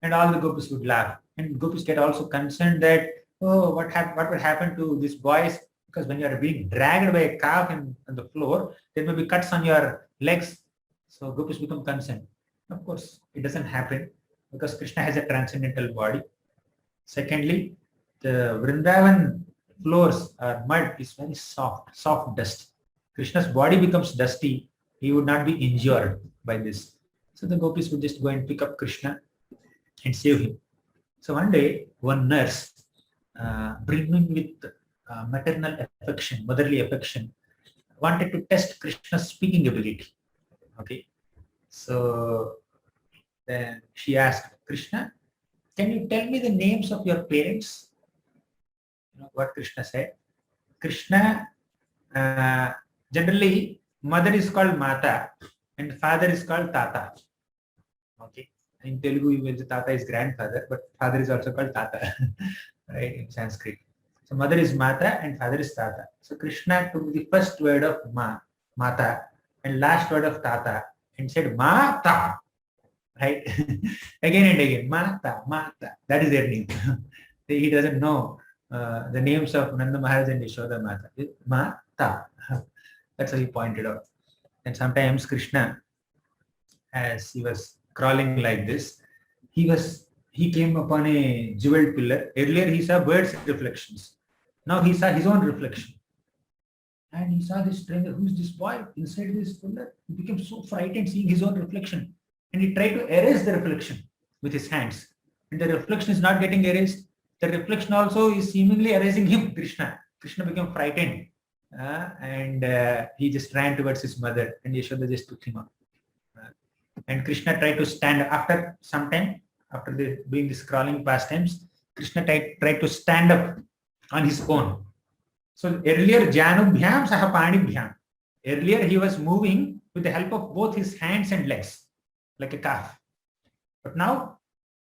and all the gopis would laugh. And gopis get also concerned that, oh, what would happen to these boys? Because when you are being dragged by a calf on the floor, there may be cuts on your legs. So gopis become concerned. Of course, it doesn't happen because Krishna has a transcendental body. Secondly, the Vrindavan floors or mud is very soft dust. Krishna's body becomes dusty. He would not be injured by this. So the gopis would just go and pick up Krishna and save him. So one day, one nurse, brimming with maternal affection, motherly affection, wanted to test Krishna's speaking ability. Okay. So then she asked Krishna, can you tell me the names of your parents? You know what Krishna said? Krishna, generally, mother is called Mata and father is called Tata. Okay. In Telugu, even the Tata is grandfather, but father is also called Tata, right, in Sanskrit. So mother is Mata and father is Tata. So Krishna took the first word of Mata, and last word of Tata and said Mata, right? Again and again, Mata. That is their name. He doesn't know the names of Nanda Maharaj and Yashoda Mata. Mata. That's how he pointed out. And sometimes Krishna, as he was crawling like this, he came upon a jeweled pillar. Earlier he saw birds' reflections. Now he saw his own reflection. And he saw this stranger, who is this boy inside this pillar? He became so frightened seeing his own reflection. And he tried to erase the reflection with his hands. And the reflection is not getting erased. The reflection also is seemingly erasing him, Krishna. Krishna became frightened. And he just ran towards his mother, and Yashoda just took him up. And Krishna tried to stand after some time, after doing this crawling pastimes. Krishna tried to stand up on his own. So earlier, Janubhyam Saha Panibhyam. Earlier, he was moving with the help of both his hands and legs, like a calf. But now,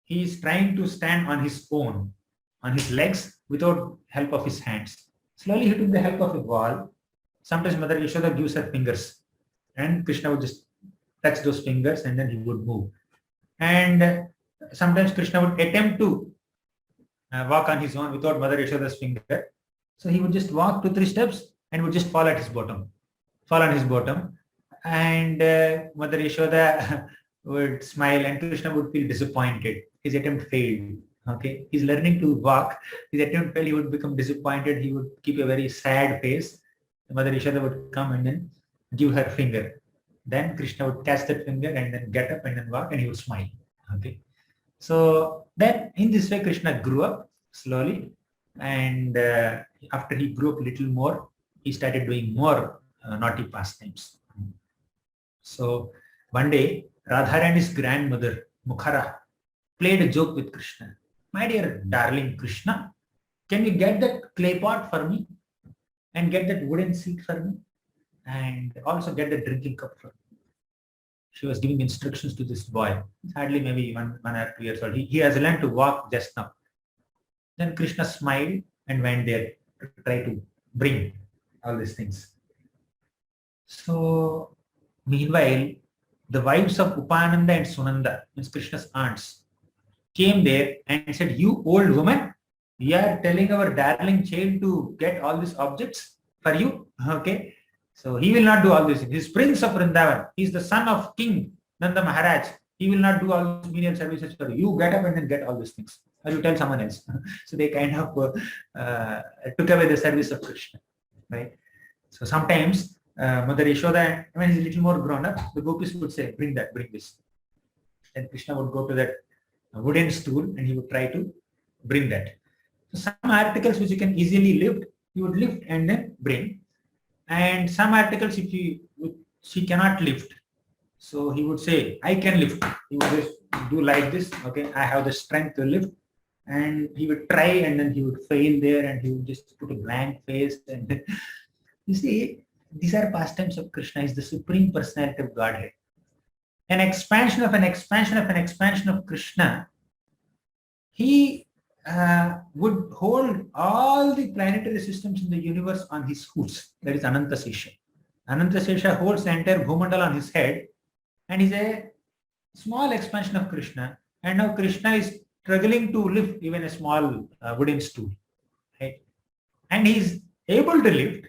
he is trying to stand on his own, on his legs, without help of his hands. Slowly, he took the help of a wall. Sometimes Mother Yashoda gives her fingers, and Krishna would just touch those fingers, and then he would move. And sometimes Krishna would attempt to walk on his own without Mother Yashoda's finger. So he would just walk 2-3 steps and would just fall on his bottom. And Mother Yashoda would smile, and Krishna would feel disappointed. His attempt failed. Okay, he's learning to walk. His attempt failed. He would become disappointed. He would keep a very sad face. Mother Yashoda would come and then give her finger. Then Krishna would catch that finger and then get up and then walk, and he would smile. Okay. So then in this way, Krishna grew up slowly. And after he grew up a little more, he started doing more naughty pastimes. So one day, Radharani's grandmother, Mukhara, played a joke with Krishna. My dear darling Krishna, can you get that clay pot for me? And get that wooden seat for me? And also get the drinking cup for me. She was giving instructions to this boy. Hardly maybe one or 2 years old. He has learned to walk just now. Then Krishna smiled and went there to try to bring all these things. So meanwhile, the wives of Upananda and Sunanda, means Krishna's aunts, came there and said, "You old woman, we are telling our darling child to get all these objects for you." Okay. So he will not do all this. He is Prince of Vrindavan. He is the son of King Nanda Maharaj. He will not do all these menial services for you. You get up and then get all these things. Or you tell someone else. So they kind of took away the service of Krishna. Right. So sometimes Mother Yashoda, when he's a little more grown up, the gopis would say, "Bring that, bring this." Then Krishna would go to that wooden stool and he would try to bring that. So some articles which you can easily lift, he would lift and then bring. And some articles if she cannot lift, so he would say, "I can lift." He would just do like this. Okay, I have the strength to lift. And he would try and then he would fail there and he would just put a blank face. And you see, these are pastimes of Krishna. He is the supreme personality of Godhead. An expansion of an expansion of an expansion of Krishna. He would hold all the planetary systems in the universe on his hoods. That is Anantasesha. Anantasesha holds the entire Bhumandala on his head and is a small expansion of Krishna. And now Krishna is struggling to lift even a small wooden stool. Right? And he is able to lift.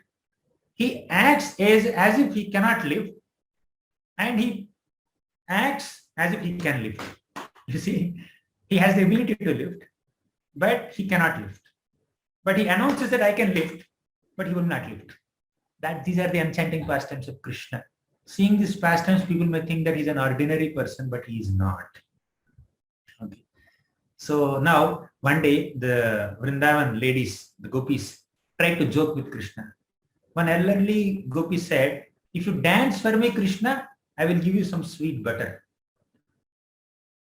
He acts as if he cannot lift, and he acts as if he can lift. You see, he has the ability to lift, but he cannot lift. But he announces that I can lift, but he will not lift. These are the enchanting pastimes of Krishna. Seeing these pastimes, people may think that he's an ordinary person, but he is not. Okay. So now, one day, the Vrindavan ladies, the gopis, tried to joke with Krishna. One elderly gopi said, "If you dance for me, Krishna, I will give you some sweet butter."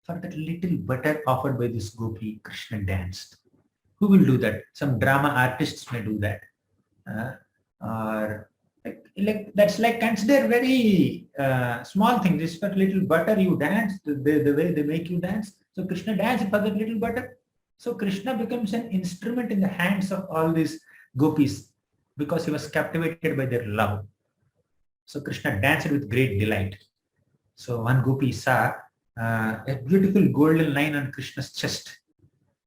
For that little butter offered by this gopi, Krishna danced. Who will do that? Some drama artists may do that. Or like that's like consider very small thing. This for little butter you dance, the way they make you dance. So Krishna danced for that little butter. So Krishna becomes an instrument in the hands of all these gopis because he was captivated by their love. So Krishna danced with great delight. So one gopi saw a beautiful golden line on Krishna's chest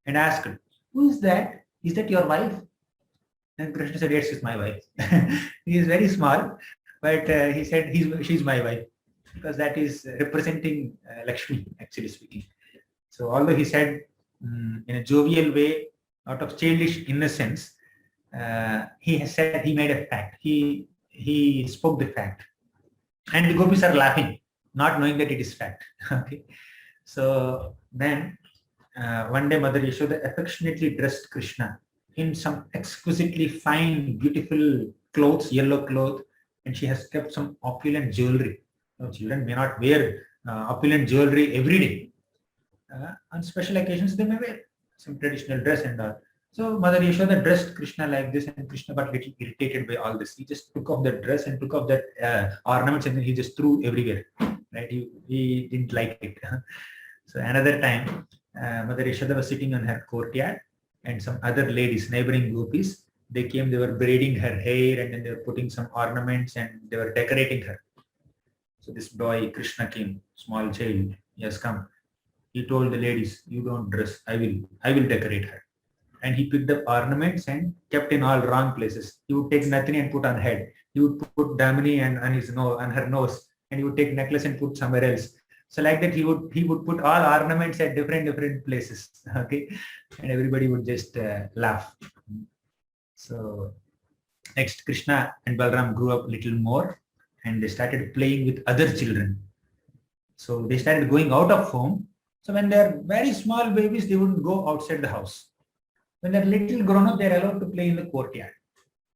and asked, "Who is that? Is that your wife?" And Krishna said, "Yes, it's my wife." He is very small, but he said, "She's my wife," because that is representing Lakshmi, actually speaking. So although he said in a jovial way, out of childish innocence, he has said he made a fact. He spoke the fact. And the gopis are laughing, not knowing that it is fact. Okay. So then one day Mother Yashoda affectionately dressed Krishna in some exquisitely fine, beautiful clothes, yellow cloth, and she has kept some opulent jewelry. Now, children may not wear opulent jewelry every day. On special occasions, they may wear some traditional dress and all. So Mother Yashoda dressed Krishna like this, and Krishna got little irritated by all this. He just took off the dress and took off that ornaments, and then he just threw everywhere. Right? He didn't like it. So another time, Mother Yashoda was sitting on her courtyard, and some other ladies, neighboring gopis, they came. They were braiding her hair, and then they were putting some ornaments, and they were decorating her. So this boy Krishna came, small child. He has come. He told the ladies, "You don't dress. I will decorate her." And he picked up ornaments and kept in all wrong places. He would take Natini and put on head. He would put Damini and on his nose, on her nose, and he would take necklace and put somewhere else. So like that, he would put all ornaments at different places. Okay, and everybody would just laugh. So next, Krishna and Balram grew up a little more, and they started playing with other children. So they started going out of home. So when they're very small babies, they wouldn't go outside the house. When they're little grown up, they're allowed to play in the courtyard.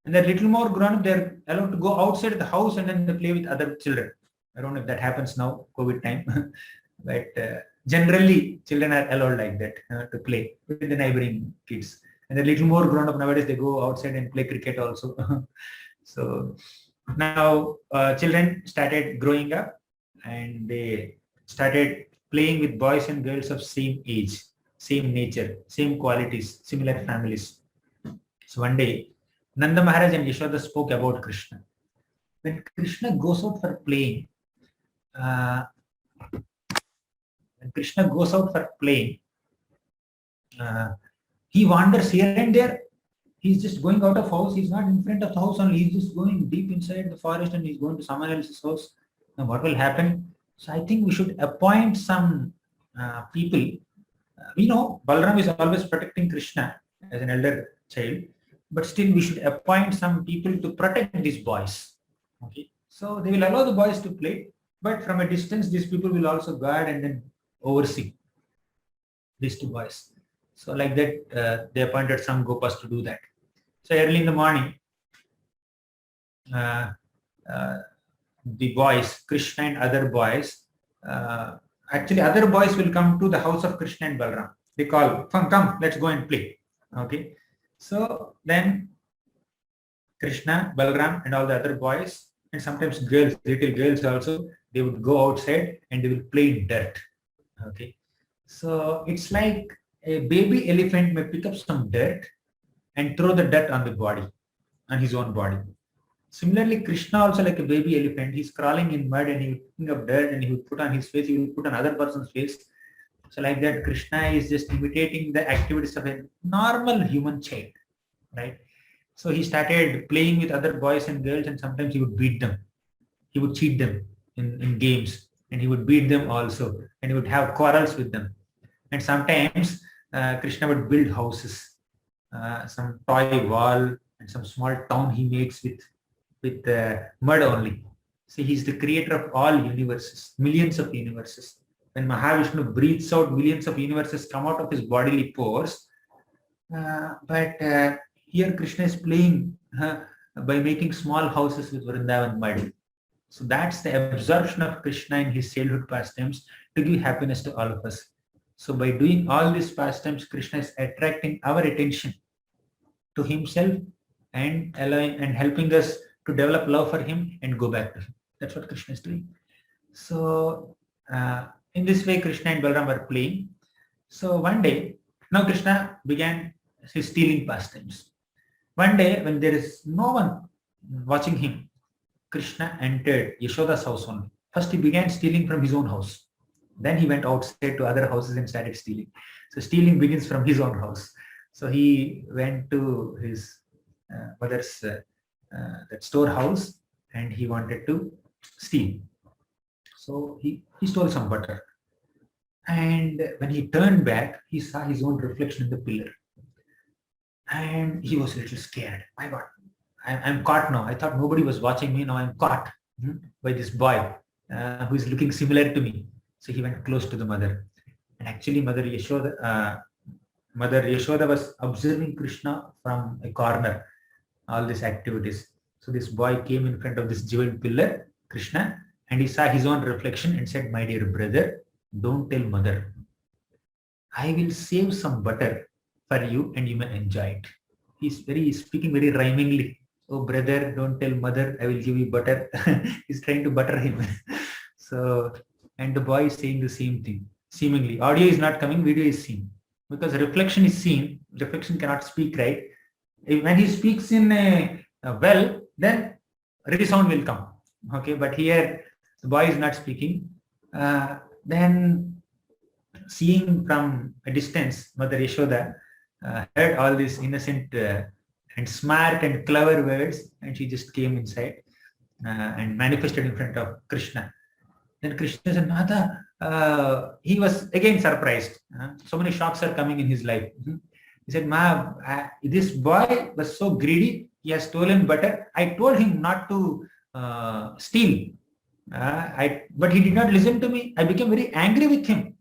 When they're little more grown up, they're allowed to go outside the house and then they play with other children. I don't know if that happens now, COVID time, but generally children are allowed like that to play with the neighboring kids. And they're little more grown up nowadays, they go outside and play cricket also. So now children started growing up and they started playing with boys and girls of same age, same nature, same qualities, similar families. So one day, Nanda Maharaj and Yashoda spoke about Krishna. When Krishna goes out for playing, When Krishna goes out for playing, he wanders here and there. He's just going out of house. He's not in front of the house only. He's just going deep inside the forest and he's going to someone else's house. Now what will happen? So I think we should appoint some people. We know Balaram is always protecting Krishna as an elder child, but still we should appoint some people to protect these boys. Okay, so they will allow the boys to play, but from a distance, these people will also guard and then oversee these two boys. So like that, they appointed some Gopas to do that. So early in the morning, the boys, Krishna and other boys, actually other boys will come to the house of Krishna and Balaram. They call, come, let's go and play. Okay. So then Krishna, Balaram and all the other boys and sometimes girls, little girls also, they would go outside and they will play in dirt. Okay. So it's like a baby elephant may pick up some dirt and throw the dirt on the body, on his own body. Similarly, Krishna also like a baby elephant, he's crawling in mud and he would pick up dirt and he would put on his face, he would put on other person's face. So like that, Krishna is just imitating the activities of a normal human child, right? So he started playing with other boys and girls and sometimes he would beat them. He would cheat them in games and he would beat them also and he would have quarrels with them. And sometimes Krishna would build houses, some toy wall and some small town he makes with mud only. So he's the creator of all universes, millions of universes. When Mahavishnu breathes out, millions of universes come out of his bodily pores. But here Krishna is playing by making small houses with Vrindavan mud. So that's the absorption of Krishna in his childhood pastimes to give happiness to all of us. So by doing all these pastimes, Krishna is attracting our attention to himself and allowing and helping us to develop love for him and go back to him. That's what Krishna is doing. So in this way, Krishna and Balaram were playing. So one day, now Krishna began his stealing pastimes. One day, when there is no one watching him, Krishna entered Yashoda's house only. First, he began stealing from his own house. Then he went outside to other houses and started stealing. So stealing begins from his own house. So he went to his mother's that storehouse and he wanted to steal. So he stole some butter. And when he turned back, he saw his own reflection in the pillar. And he was a little scared. My God, I'm caught now. I thought nobody was watching me. Now I'm caught by this boy who is looking similar to me. So he went close to the mother. And actually Mother Yashoda was observing Krishna from a corner, all these activities. So this boy came in front of this jeweled pillar, Krishna, and he saw his own reflection and said, my dear brother, don't tell mother. I will save some butter for you and you may enjoy it. He's speaking very rhymingly. Oh brother, don't tell mother, I will give you butter. He's trying to butter him. So, and the boy is saying the same thing. Seemingly, audio is not coming, video is seen. Because reflection is seen, reflection cannot speak, right? When he speaks in a well, then really sound will come. Okay, but here the boy is not speaking. Then seeing from a distance, Mother Yashoda heard all these innocent and smart and clever words, and she just came inside and manifested in front of Krishna. Then Krishna said, Mata, he was again surprised. So many shocks are coming in his life. He said, Ma, this boy was so greedy, he has stolen butter. I told him not to steal. But he did not listen to me. I became very angry with him.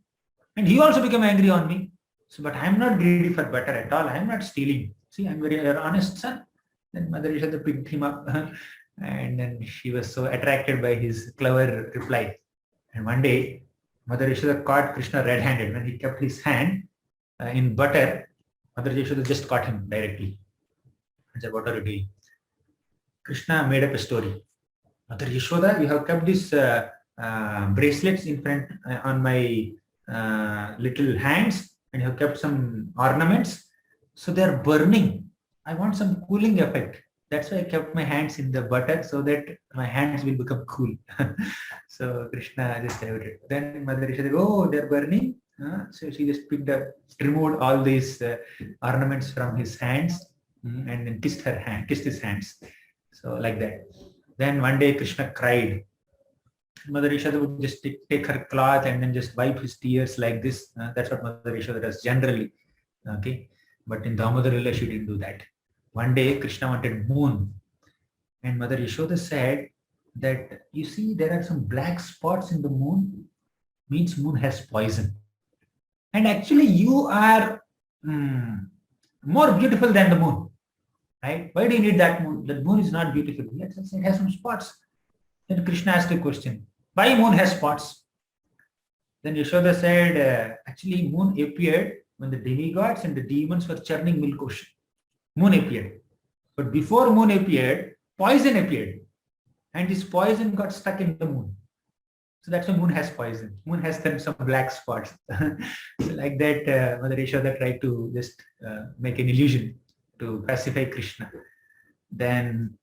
And he also became angry on me. So, but I am not greedy for butter at all. I am not stealing. See, I am very honest son. Then Mother Yashoda picked him up. And then she was so attracted by his clever reply. And one day, Mother Yashoda caught Krishna red-handed. When he kept his hand in butter, Mother Yashoda just caught him directly. And said, what are you doing? Krishna made up a story. Mother Yashoda, you have kept these bracelets in front on my little hands and you have kept some ornaments. So they are burning. I want some cooling effect. That's why I kept my hands in the butter so that my hands will become cool. So Krishna just served it. Then Mother Yashoda said, "Oh, they're burning." So she just picked up, removed all these ornaments from his hands, and then kissed his hands. So like that. Then one day Krishna cried. Mother Yashoda would just take her cloth and then just wipe his tears like this. That's what Mother Yashoda does generally. Okay, but in Damodar Lila she didn't do that. One day Krishna wanted moon, and Mother Yashoda said that, you see, there are some black spots in the moon, means moon has poison. And actually you are more beautiful than the moon, right? Why do you need that moon? The moon is not beautiful. Let's say it has some spots. Then Krishna asked a question, why moon has spots? Then Yashoda said, actually moon appeared when the demigods and the demons were churning milk ocean. Moon appeared. But before moon appeared, poison appeared. And this poison got stuck in the moon. So that's why moon has poison. Moon has then some black spots. So like that, Mother Yashoda tried to just make an illusion to pacify Krishna. Then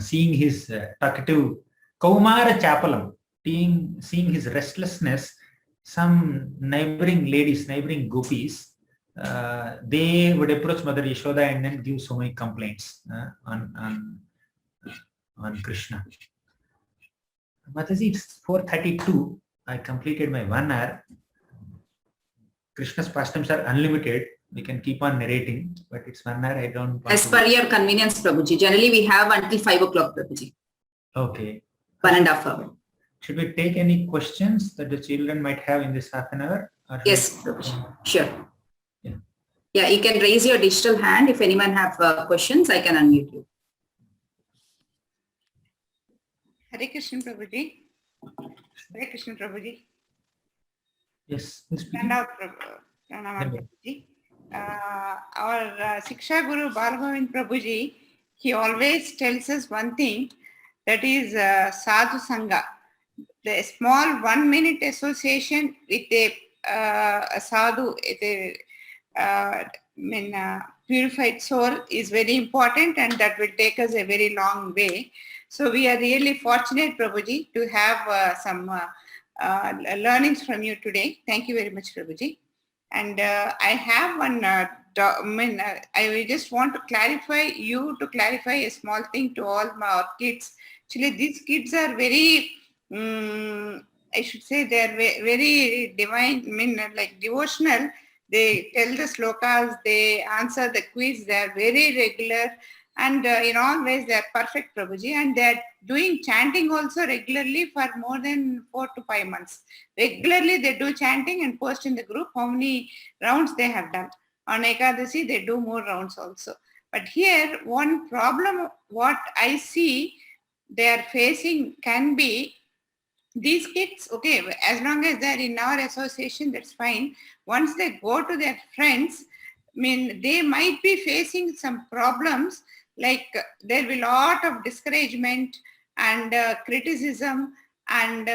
seeing his talkative Kaumara Chapalam, seeing his restlessness, some neighboring ladies, neighboring gopis, they would approach Mother Yashoda and then give so many complaints on Krishna. Mataji, it's 4:32. I completed my 1 hour. Krishna's pastimes are unlimited. We can keep on narrating, but it's 1 hour. I don't want As per your convenience, Prabhuji. Generally, we have until 5 o'clock, Prabhuji. Okay. 1.5 hours. Should we take any questions that the children might have in this half an hour? Yes, Prabhuji. Sure. Yeah. Yeah, you can raise your digital hand. If anyone have questions, I can unmute you. Hare Krishna Prabhuji. Hare Krishna Prabhuji. Yes. Stand out, Pranama Prabhuji. Our Siksha Guru Balgovind Prabhuji, he always tells us one thing, that is Sadhu Sangha. The small 1 minute association with a sadhu, purified soul is very important, and that will take us a very long way. So we are really fortunate, Prabhuji, to have some learnings from you today. Thank you very much, Prabhuji. And I have one, I just want to clarify a small thing to all our kids. Actually, these kids are very, I should say, they are very divine, like devotional. They tell the slokas, they answer the quiz, they are very regular. And in all ways, they are perfect, Prabhuji. And they are doing chanting also regularly for more than 4 to 5 months. Regularly, they do chanting and post in the group how many rounds they have done. On Ekadasi, they do more rounds also. But here, one problem, what I see they are facing can be, these kids, okay, as long as they're in our association, that's fine. Once they go to their friends, they might be facing some problems, like there will be a lot of discouragement and criticism, and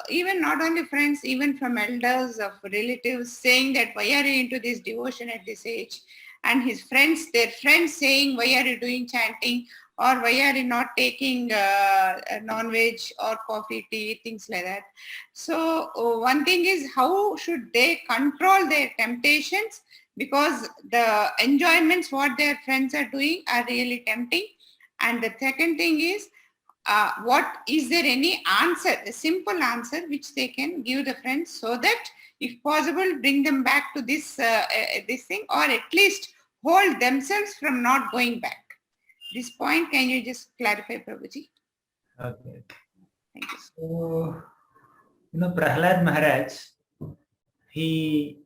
even not only friends, even from elders of relatives saying that why are you into this devotion at this age, and his friends, their friends saying why are you doing chanting, or why are you not taking non-veg or coffee, tea, things like that. So one thing is, how should they control their temptations, because the enjoyments what their friends are doing are really tempting. And the second thing is, is there any answer, a simple answer which they can give the friends, so that if possible bring them back to this this thing, or at least hold themselves from not going back. This point, can you just clarify, Prabhuji? Okay. Thank you. So, Prahlad Maharaj, he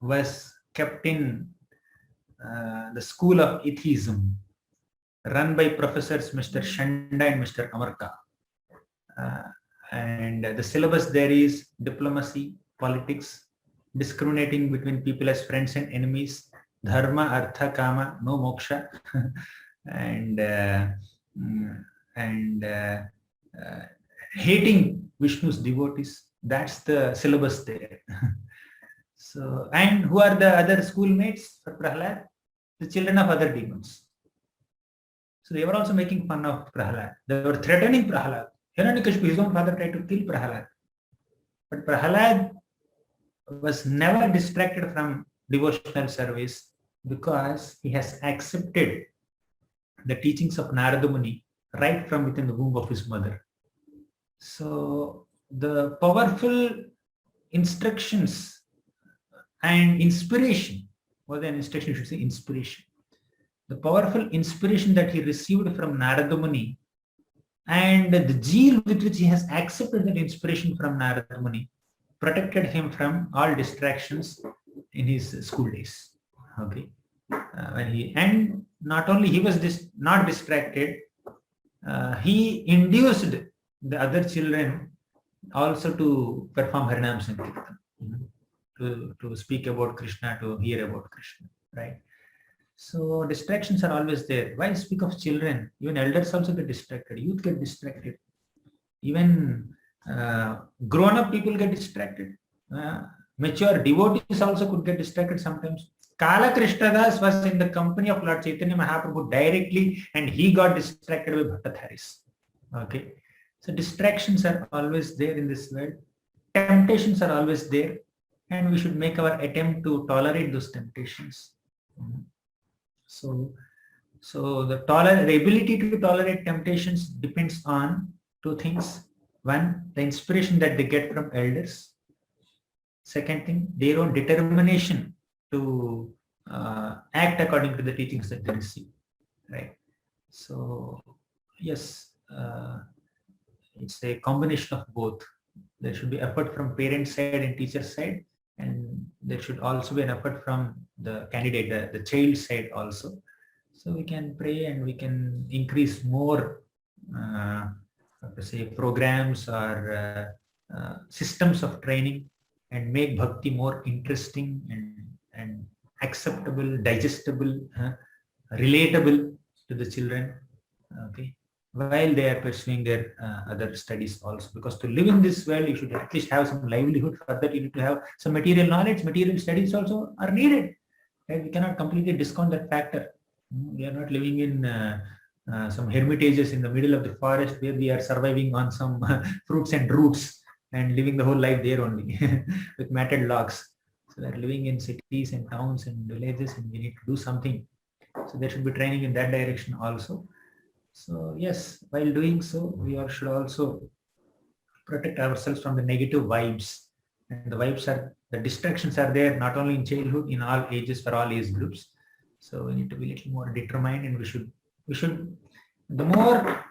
was kept in the school of atheism, run by professors Mr. Shanda and Mr. Amarka. And the syllabus there is diplomacy, politics, discriminating between people as friends and enemies, dharma, artha, kama, no moksha, and hating Vishnu's devotees. That's the syllabus there. So, and who are the other schoolmates for Prahlad? the children of other demons. So they were also making fun of Prahalad. They were threatening Prahalad. Hiranyakashipu, his own father, tried to kill Prahalad. But Prahalad was never distracted from devotional service because he has accepted the teachings of Narada Muni right from within the womb of his mother. So the powerful instructions and inspiration, more than instruction, you should say inspiration. The powerful inspiration that he received from Narada Muni and the zeal with which he has accepted that inspiration from Narada Muni protected him from all distractions in his school days. Okay, and not only he was not distracted, he induced the other children also to perform Harinam Sankirtan, to speak about Krishna, to hear about Krishna, right? So distractions are always there. Why speak of children? Even elders also get distracted. Youth get distracted. Even grown-up people get distracted. Mature devotees also could get distracted sometimes. Kala Krishnadas was in the company of Lord Chaitanya Mahaprabhu directly, and he got distracted by Bhattatharis. Okay, so distractions are always there in this world. Temptations are always there, and we should make our attempt to tolerate those temptations. So the ability to tolerate temptations depends on two things. One, the inspiration that they get from elders. Second thing, their own determination to act according to the teachings that they receive. Right. So yes, it's a combination of both. There should be effort from parent side and teacher side, and there should also be an effort from the candidate, the child side also. So we can pray and we can increase more, programs or systems of training and make bhakti more interesting and acceptable, digestible, relatable to the children. Okay, while they are pursuing their other studies also, because to live in this world you should at least have some livelihood. For that you need to have some material knowledge. Material studies also are needed, right? We cannot completely discount that factor. We are not living in some hermitages in the middle of the forest where we are surviving on some fruits and roots and living the whole life there only with matted logs. So we are living in cities and towns and villages, and we need to do something. So there should be training in that direction also. So yes, while doing so, we should also protect ourselves from the negative vibes. And the distractions are there not only in childhood, in all ages, for all age groups. So we need to be a little more determined, and we should the more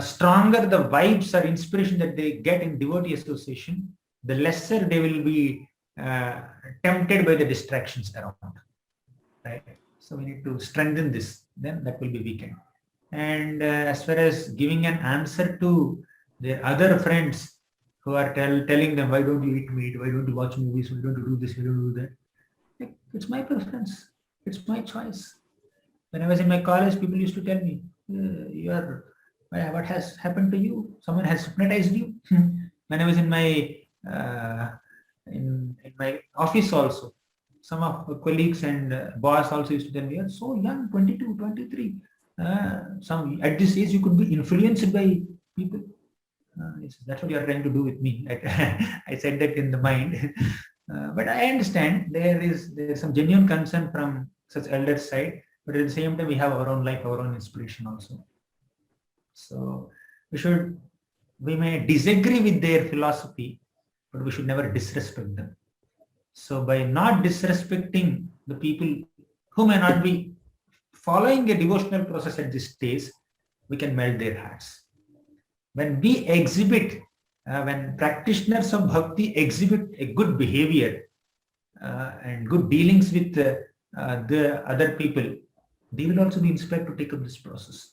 stronger the vibes or inspiration that they get in devotee association, the lesser they will be tempted by the distractions around. Right. So we need to strengthen this. Then that will be weakened. And as far as giving an answer to their other friends who are telling them, why don't you eat meat, why don't you watch movies, why don't you do this, why don't you do that? It's my preference, it's my choice. When I was in my college, people used to tell me, what has happened to you? Someone has hypnotized you. When I was in my in my office also, some of my colleagues and boss also used to tell me, you're so young, 22, 23. At this age you could be influenced by people. That's what you are trying to do with me. I said that in the mind. But I understand there is some genuine concern from such elders' side, but at the same time we have our own life, our own inspiration also. So we may disagree with their philosophy, but we should never disrespect them. So by not disrespecting the people who may not be following a devotional process at this stage, we can melt their hearts. When we exhibit, when practitioners of bhakti exhibit a good behavior and good dealings with the other people, they will also be inspired to take up this process.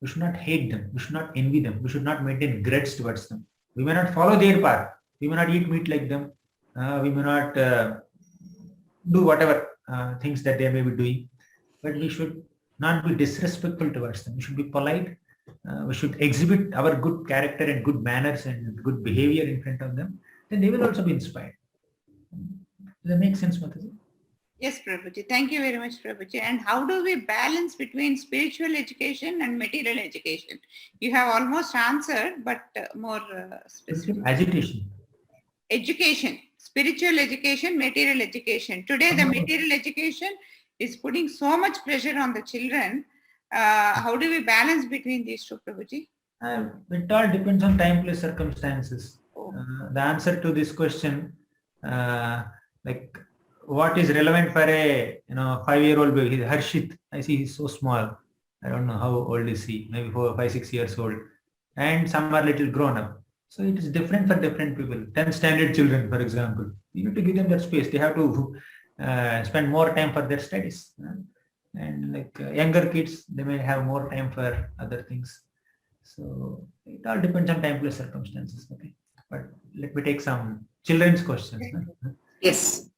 We should not hate them. We should not envy them. We should not maintain grudge towards them. We may not follow their path. We may not eat meat like them. We may not do whatever things that they may be doing. But we should not be disrespectful towards them. We should be polite. We should exhibit our good character and good manners and good behavior in front of them. Then they will also be inspired. Does that make sense, Mataji? Yes, Prabhuji. Thank you very much, Prabhuji. And how do we balance between spiritual education and material education? You have almost answered, but more specific. Agitation. Education, spiritual education, material education. Today, the material education is putting so much pressure on the children. How do we balance between these two, Prabhuji? It all depends on time, place, circumstances. The answer to this question, like what is relevant for a 5-year-old baby? Harshit, I see he's so small. I don't know how old is he, maybe 4, 5, 6 years old. And some are little grown up. So it is different for different people. 10th standard children, for example, you need to give them that space. They have to spend more time for their studies. And like younger kids, they may have more time for other things. So it all depends on time plus circumstances. Okay, but let me take some children's questions. Yes.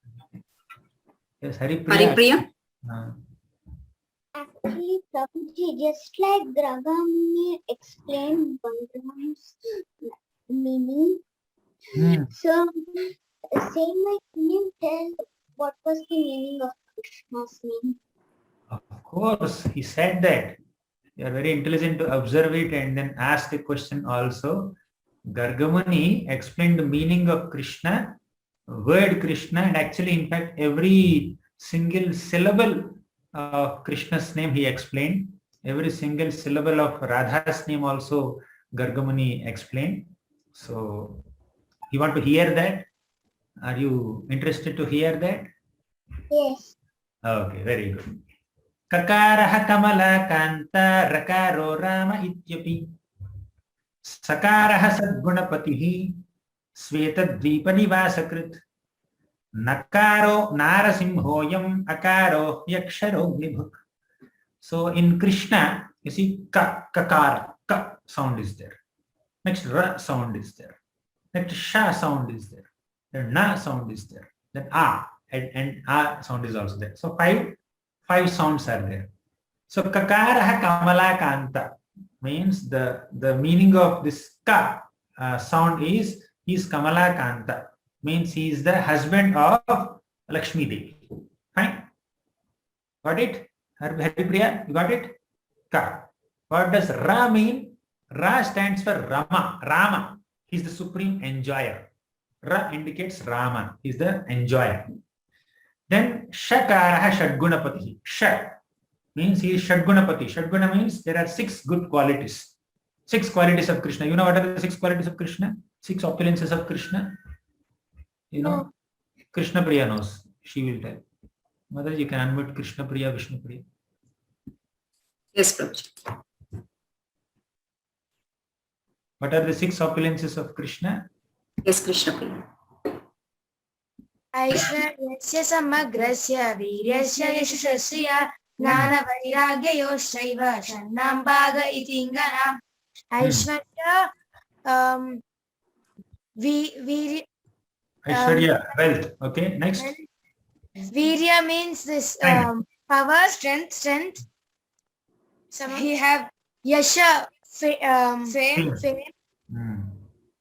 Yes, Haripriya. Haripriya? Actually, Prabhuji, just like Gragami explained Balaram's meaning, so same way, can you tell what was the meaning of Krishna's name? Of course, he said that. You are very intelligent to observe it and then ask the question also. Gargamuni explained the meaning of Krishna, word Krishna, and actually, in fact, every single syllable of Krishna's name he explained. Every single syllable of Radha's name also Gargamuni explained. So, you want to hear that? Are you interested to hear that? Yes. Okay, very good. Kakaraha kamala kanta rakaro rama ityapi sakaraha sadgunapatihi svetadvipa nivasakrit nakaro narasimhoyam akaro yaksharo vibhuk. So in Krishna, you see kakara, ka sound is there. Next ra sound is there. Next sha sound is there. Then na sound is there. Then a and a sound is also there. So five sounds are there. So kakaraha kamala kanta means the meaning of this ka sound is kamala kanta, means he is the husband of Lakshmi Devi. Fine. Got it? Haripriya, you got it? Ka. What does Ra mean? Ra stands for Rama. Rama. He is the supreme enjoyer. Ra indicates Rama. He is the enjoyer. Then Shakaraha Shadgunapati. Sha means he is Shadgunapati. Shadguna means there are 6 good qualities. 6 qualities of Krishna. You know what are the 6 qualities of Krishna? 6 opulences of Krishna? You know? Krishna Priya knows. She will tell. Mother, you can unmute Krishna Priya, Vishnu Priya. Yes, Prabhuji. What are the 6 opulences of Krishna? Yes, Krishna Priya. ऐश्वर्यस्य समग्रस्य वीर्यस्य यशस्य ज्ञानवैराग्ययोश्चैव षण्णां भाग इतिङ्गनाम् ऐश्वर्य Aishwarya, wealth. Okay, next. Virya means this power, strength. He have yasha, fame.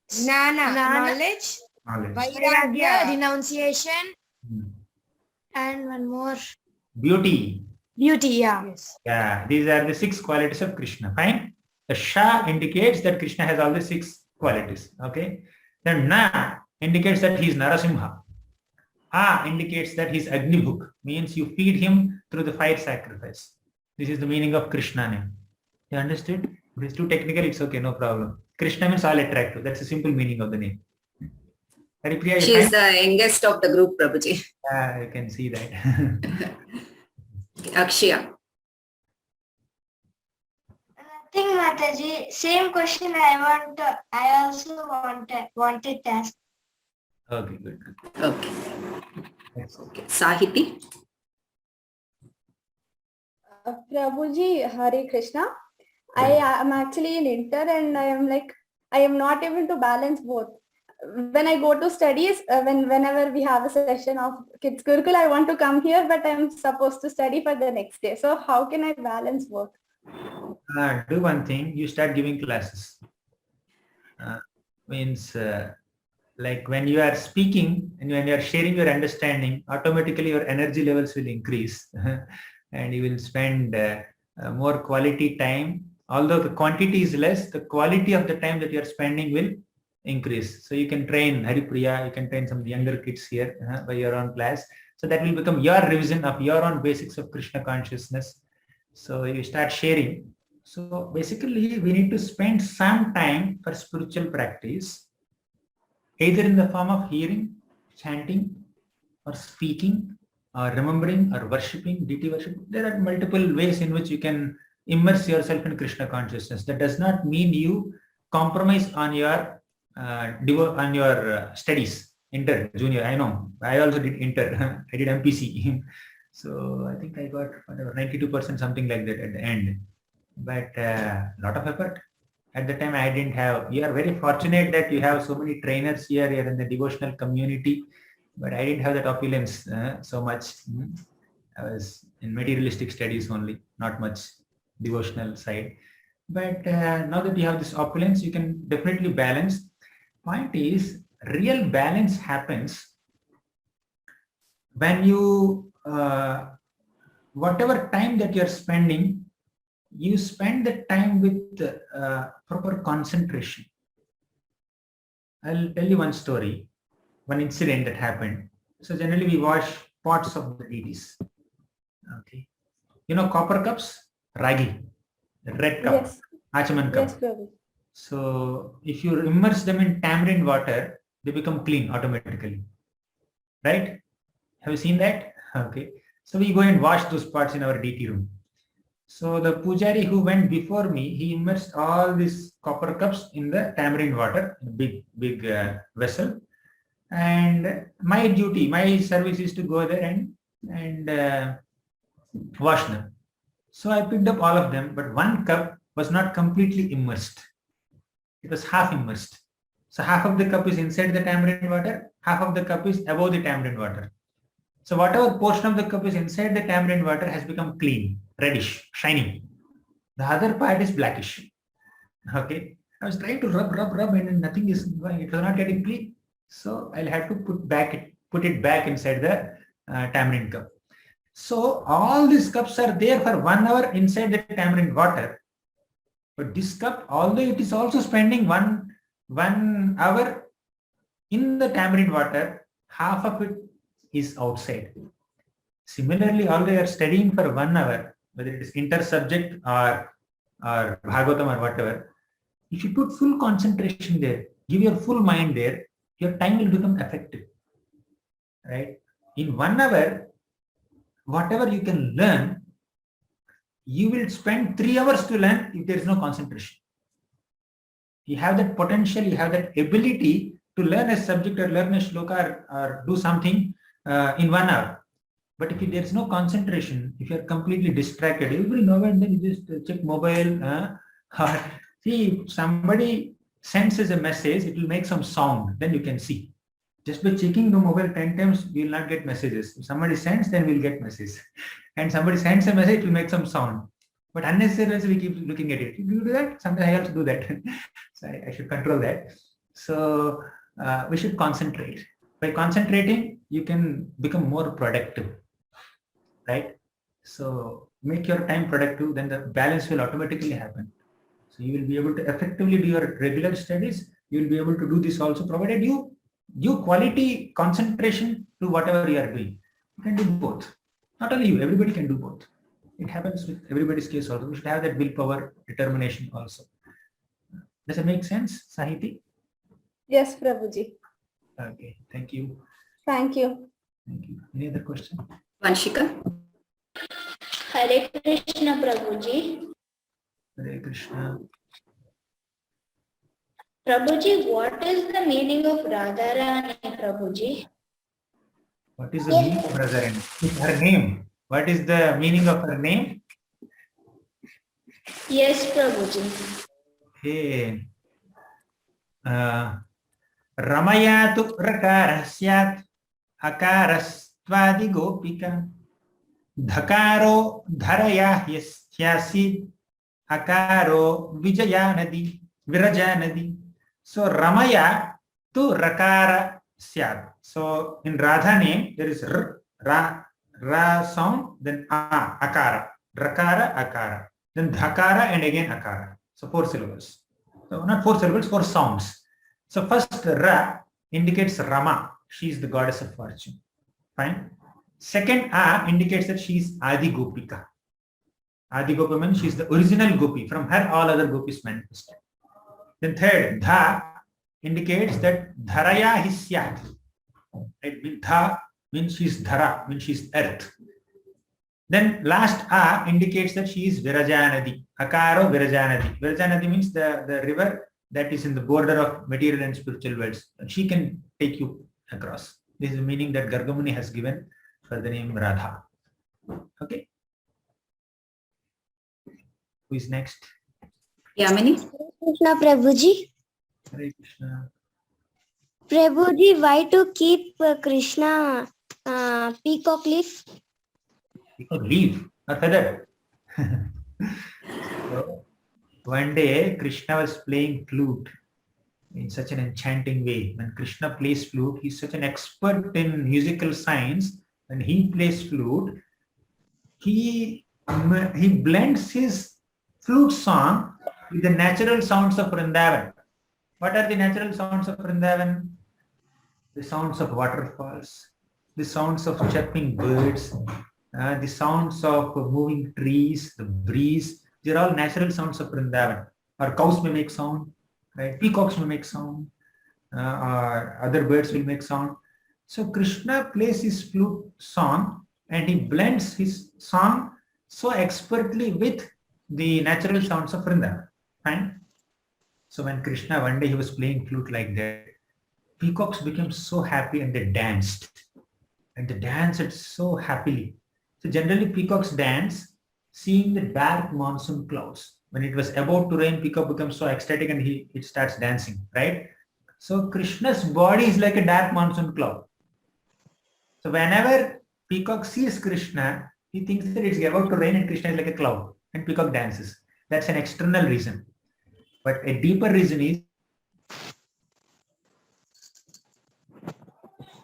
Jnana, knowledge. Vairagya, renunciation. And one more. Beauty. Beauty, yeah. Yes. Yeah, these are the 6 qualities of Krishna. Fine. The Sha indicates that Krishna has all the 6 qualities. Okay. Then Na indicates that he is Narasimha. A indicates that he is Agnibhuk, means you feed him through the fire sacrifice. This is the meaning of Krishna name. You understood? If it's too technical, it's okay, no problem. Krishna means all attractive. That's the simple meaning of the name. Haripriya, She is the youngest of the group, Prabhuji. Yeah, you can see that. Akshaya. Nothing, Mataji. Same question I also wanted to ask. Okay, good. Okay. Yes. Okay. Sahiti. Prabhuji, Hare Krishna. I am actually an intern and I am not able to balance both. When I go to studies, whenever we have a session of Kids Gurukul, I want to come here, but I am supposed to study for the next day. So how can I balance both? Do one thing, you start giving classes. Like when you are speaking and when you are sharing your understanding, automatically your energy levels will increase and you will spend more quality time. Although the quantity is less, the quality of the time that you are spending will increase. So you can train Haripriya, you can train some younger kids here by your own class. So that will become your revision of your own basics of Krishna consciousness. So you start sharing. So basically we need to spend some time for spiritual practice, either in the form of hearing, chanting, or speaking, or remembering, or worshipping, deity worship. There are multiple ways in which you can immerse yourself in Krishna consciousness. That does not mean you compromise on your studies. Inter, junior, I know. I also did inter. I did MPC. So I think I got whatever 92%, something like that at the end. But lot of effort. At the time I didn't have. You are very fortunate that you have so many trainers here in the devotional community, but I didn't have that opulence so much. I was in materialistic studies only, not much devotional side. But now that you have this opulence, you can definitely balance. Point is, real balance happens when you, whatever time that you're spending, you spend the time with proper concentration. I'll tell you one story, one incident that happened. So generally we wash pots of the deities. Okay. You know copper cups? Ragi, the red cup, Yes. Achaman cup. Yes, Prabhu. So if you immerse them in tamarind water, they become clean automatically. Right? Have you seen that? Okay. So we go and wash those pots in our deity room. So the pujari who went before me, he immersed all these copper cups in the tamarind water, big vessel. And my duty, my service is to go there and wash them. So I picked up all of them, but one cup was not completely immersed. It was half immersed. So half of the cup is inside the tamarind water, half of the cup is above the tamarind water. So whatever portion of the cup is inside the tamarind water has become clean, reddish, shiny. The other part is blackish. Okay. I was trying to rub and nothing is going. It was not getting clean. So I'll have to put it back inside the tamarind cup. So all these cups are there for 1 hour inside the tamarind water. But this cup, although it is also spending one hour in the tamarind water, half of it is outside. Similarly, although you are studying for 1 hour, whether it is inter-subject or Bhagavatam or whatever, if you put full concentration there, give your full mind there, your time will become effective. Right? In 1 hour, whatever you can learn, you will spend 3 hours to learn if there is no concentration. You have that potential, you have that ability to learn a subject or learn a shloka or do something in 1 hour. But if there is no concentration, if you are completely distracted, every now and then you just check mobile. See, if somebody sends us a message, it will make some sound, then you can see. Just by checking the mobile 10 times, we will not get messages. If somebody sends, then we'll get messages. And somebody sends a message, it will make some sound. But unnecessarily, we keep looking at it. You do that? Sometimes I also do that. So I should control that. So we should concentrate. By concentrating, you can become more productive. Right? So make your time productive, then the balance will automatically happen. So you will be able to effectively do your regular studies. You will be able to do this also, provided you give quality concentration to whatever you are doing. You can do both. Not only you, everybody can do both. It happens with everybody's case also. We should have that willpower, determination also. Does it make sense, Sahiti? Yes, Prabhuji. Okay, thank you. Thank you. Thank you. Any other question? Vanshika. Hare Krishna, Prabhuji. Hare Krishna. Prabhuji, what is the meaning of Radharani, Prabhuji? What is the meaning of Radharani? Her name. What is the meaning of her name? Yes, Prabhuji. Okay. Ramayatu rakarasyat akarastvadi gopika dhakaro dharaya yasyasid akaro vijayanadi virajanadi. So Ramaya tu rakara syat. So in Radha name, there is ra sound, then akara. Rakara, akara. Then dhakara and again akara. So 4 syllables. So not 4 syllables, 4 sounds. So first ra indicates Rama. She is the goddess of fortune. Fine. Second a indicates that she is Adi Gopika. Adi Gopika means she is the original Gopi. From her all other gopis manifested. Then third dha indicates that dharaya hisyat. Right? Dha means she is dhara, means she is earth. Then last a indicates that she is Virajanadi. Akaro Virajanadi. Virajanadi means the river that is in the border of material and spiritual worlds. She can take you across. This is the meaning that Gargamuni has given for the name Radha. Okay. Who is next? Yamini? Krishna Prabhuji. Hare Krishna. Prabhuji, why to keep Krishna peacock leaf? Peacock leaf or feather. So, one day Krishna was playing flute in such an enchanting way. When Krishna plays flute, he's such an expert in musical science. When he plays flute, he blends his flute song with the natural sounds of Vrindavan. What are the natural sounds of Vrindavan? The sounds of waterfalls, the sounds of chirping birds, the sounds of moving trees, the breeze. These are all natural sounds of Vrindavan. Or cows may make sound, right? Peacocks may make sound, or other birds will make sound. So Krishna plays his flute song and he blends his song so expertly with the natural sounds of Vrindavan. Fine. So when Krishna one day he was playing flute like that, peacocks became so happy and they danced. And they danced so happily. So generally peacocks dance seeing the dark monsoon clouds. When it was about to rain, peacock becomes so ecstatic and it starts dancing, right? So Krishna's body is like a dark monsoon cloud. So whenever peacock sees Krishna, he thinks that it's about to rain and Krishna is like a cloud and peacock dances. That's an external reason. But a deeper reason is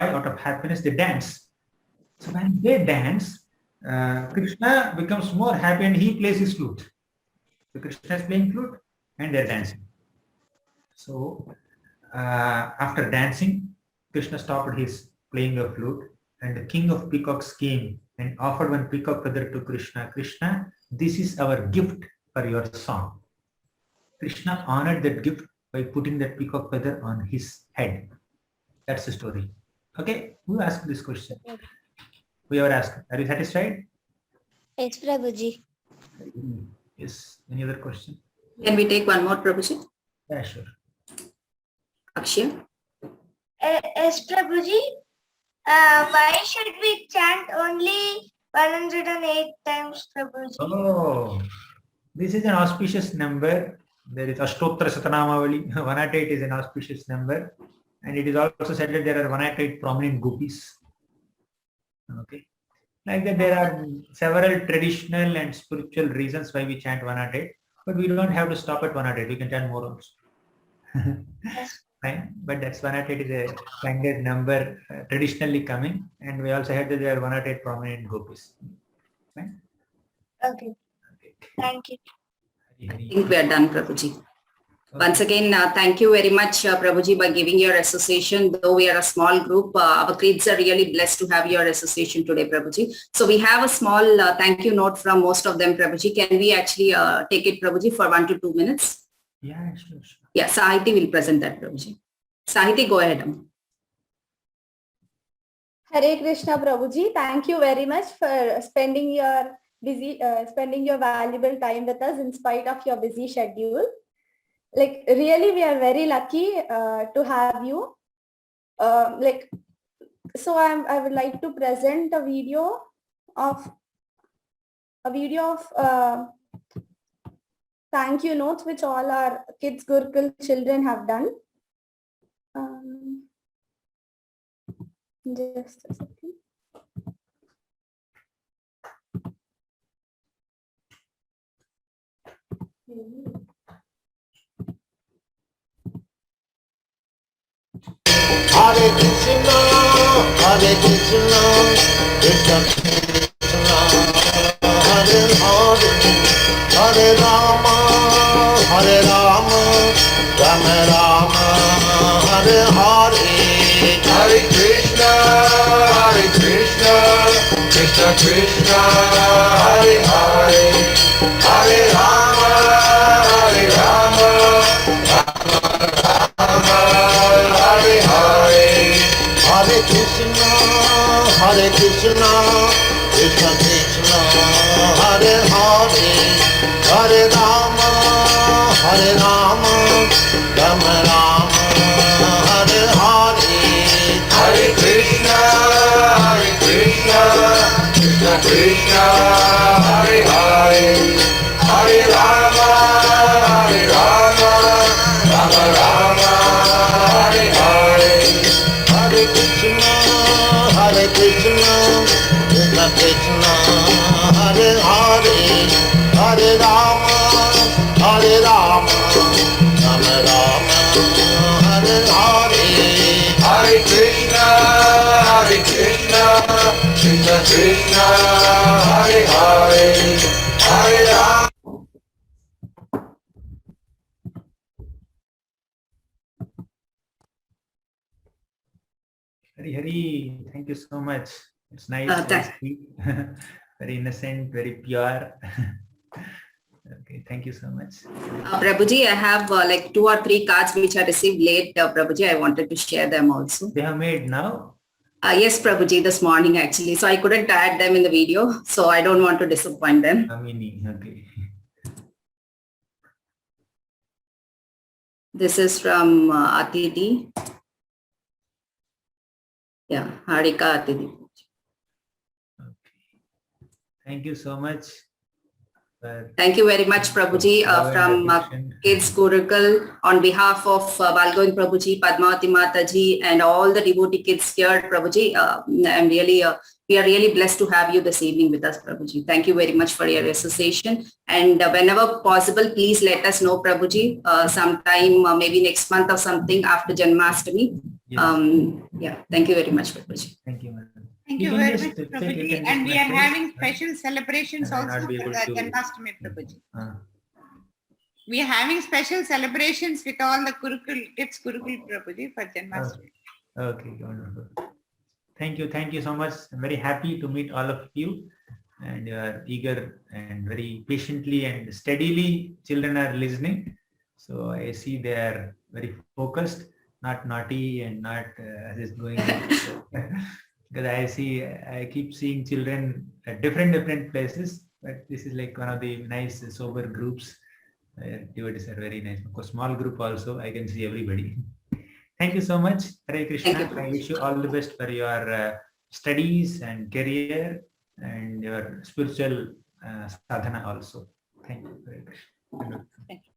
out of happiness they dance. So when they dance, Krishna becomes more happy and he plays his flute. So Krishna is playing flute and they're dancing. So after dancing, Krishna stopped his playing of flute and the king of peacocks came and offered one peacock feather to Krishna. Krishna, this is our gift for your song. Krishna honored that gift by putting that peacock feather on his head. That's the story. Okay, who asked this question? Whoever asked. Are you satisfied? Yes, Prabhuji. Yes. Any other question? Can we take one more, Prabhuji? Yeah, sure. Akshay? Yes, Prabhuji. Why should we chant only 108 times, Prabhuji? Oh, this is an auspicious number. There is Ashtottara Satanamavali. 108 is an auspicious number. And it is also said that there are 108 prominent gopis. Okay. Like that, there are several traditional and spiritual reasons why we chant 108. But we don't have to stop at 108. We can chant more also. Fine. But that's 108 is a standard number traditionally coming. And we also heard that there are 108 prominent gopis. Fine. Okay. Thank you. I think we are done, Prabhuji. Once again, thank you very much, Prabhuji, by giving your association. Though we are a small group, our kids are really blessed to have your association today, Prabhuji. So we have a small thank you note from most of them, Prabhuji. Can we actually take it, Prabhuji, for 1 to 2 minutes? Yeah, sure. Yeah, Sahiti will present that, Prabhuji. Sahiti, go ahead. Hare Krishna, Prabhuji. Thank you very much for spending your valuable time with us in spite of your busy schedule. Like really, we are very lucky to have you. So I would like to present a video of thank you notes which all our kids Gurukul children have done. Just a second. Hare Krishna, Hare Krishna, Krishna Krishna, Hare Hare, Hare Rama, Hare Rama, Rama Rama, Hare Hare. Hare Krishna, Krishna Krishna, Hare Hare, Hare Rama, Rama, Rama, Hare Hare. Hare Krishna, Krishna Krishna, Hare Hare, Hare Rama, Rama, Rama Rama, Hare Hare. Hare Krishna, Krishna Krishna, Hare Hare, Hare Rama, Rama, Rama Rama, Hare Hare. Hare Krishna, Krishna Krishna, Hare Hare, Hare Rama, Rama, Rama Rama, Hare Hare. Hare Krishna, Krishna Krishna, Hare Hare, Hare Rama. Hari, thank you so much. It's nice, Uh, very tha- sweet, very innocent, very pure. Okay, thank you so much. Prabhuji, I have like 2 or 3 cards which I received late, Prabhuji. I wanted to share them also. They have made now. Yes, Prabhuji, this morning actually. So I couldn't add them in the video. So I don't want to disappoint them. Amini, okay. This is from Atiti. Yeah, Harika Atiti. Thank you so much. Thank you very much, Prabhuji, from Kids Gurukul. On behalf of Balgovind Prabhuji, Padmavati Mataji, and all the devotee kids here, Prabhuji, I'm really, we are really blessed to have you this evening with us, Prabhuji. Thank you very much for your association. And whenever possible, please let us know, Prabhuji, sometime, maybe next month or something after Janmashtami. Yes. Yeah, thank you very much, Prabhuji. Thank you, madam. Thank You you can very just much, check, you Prabhuji. can And just we are message. having special celebrations I might also not be for able the to- Janmashtami, Prabhuji. Uh, We are having special celebrations with all the kids Gurukul, Prabhuji, for Janmashtami. Okay, wonderful. Thank you so much. I'm very happy to meet all of you, and you are eager and very patiently and steadily children are listening. So I see they are very focused, not naughty and not just going. Because I keep seeing children at different places, but this is like one of the nice sober groups. Devotees are very nice. Of course, small group also, I can see everybody. Thank you so much. Hare Krishna. Thank you. I wish you all the best for your studies and career and your spiritual sadhana also. Thank you. Hare Krishna.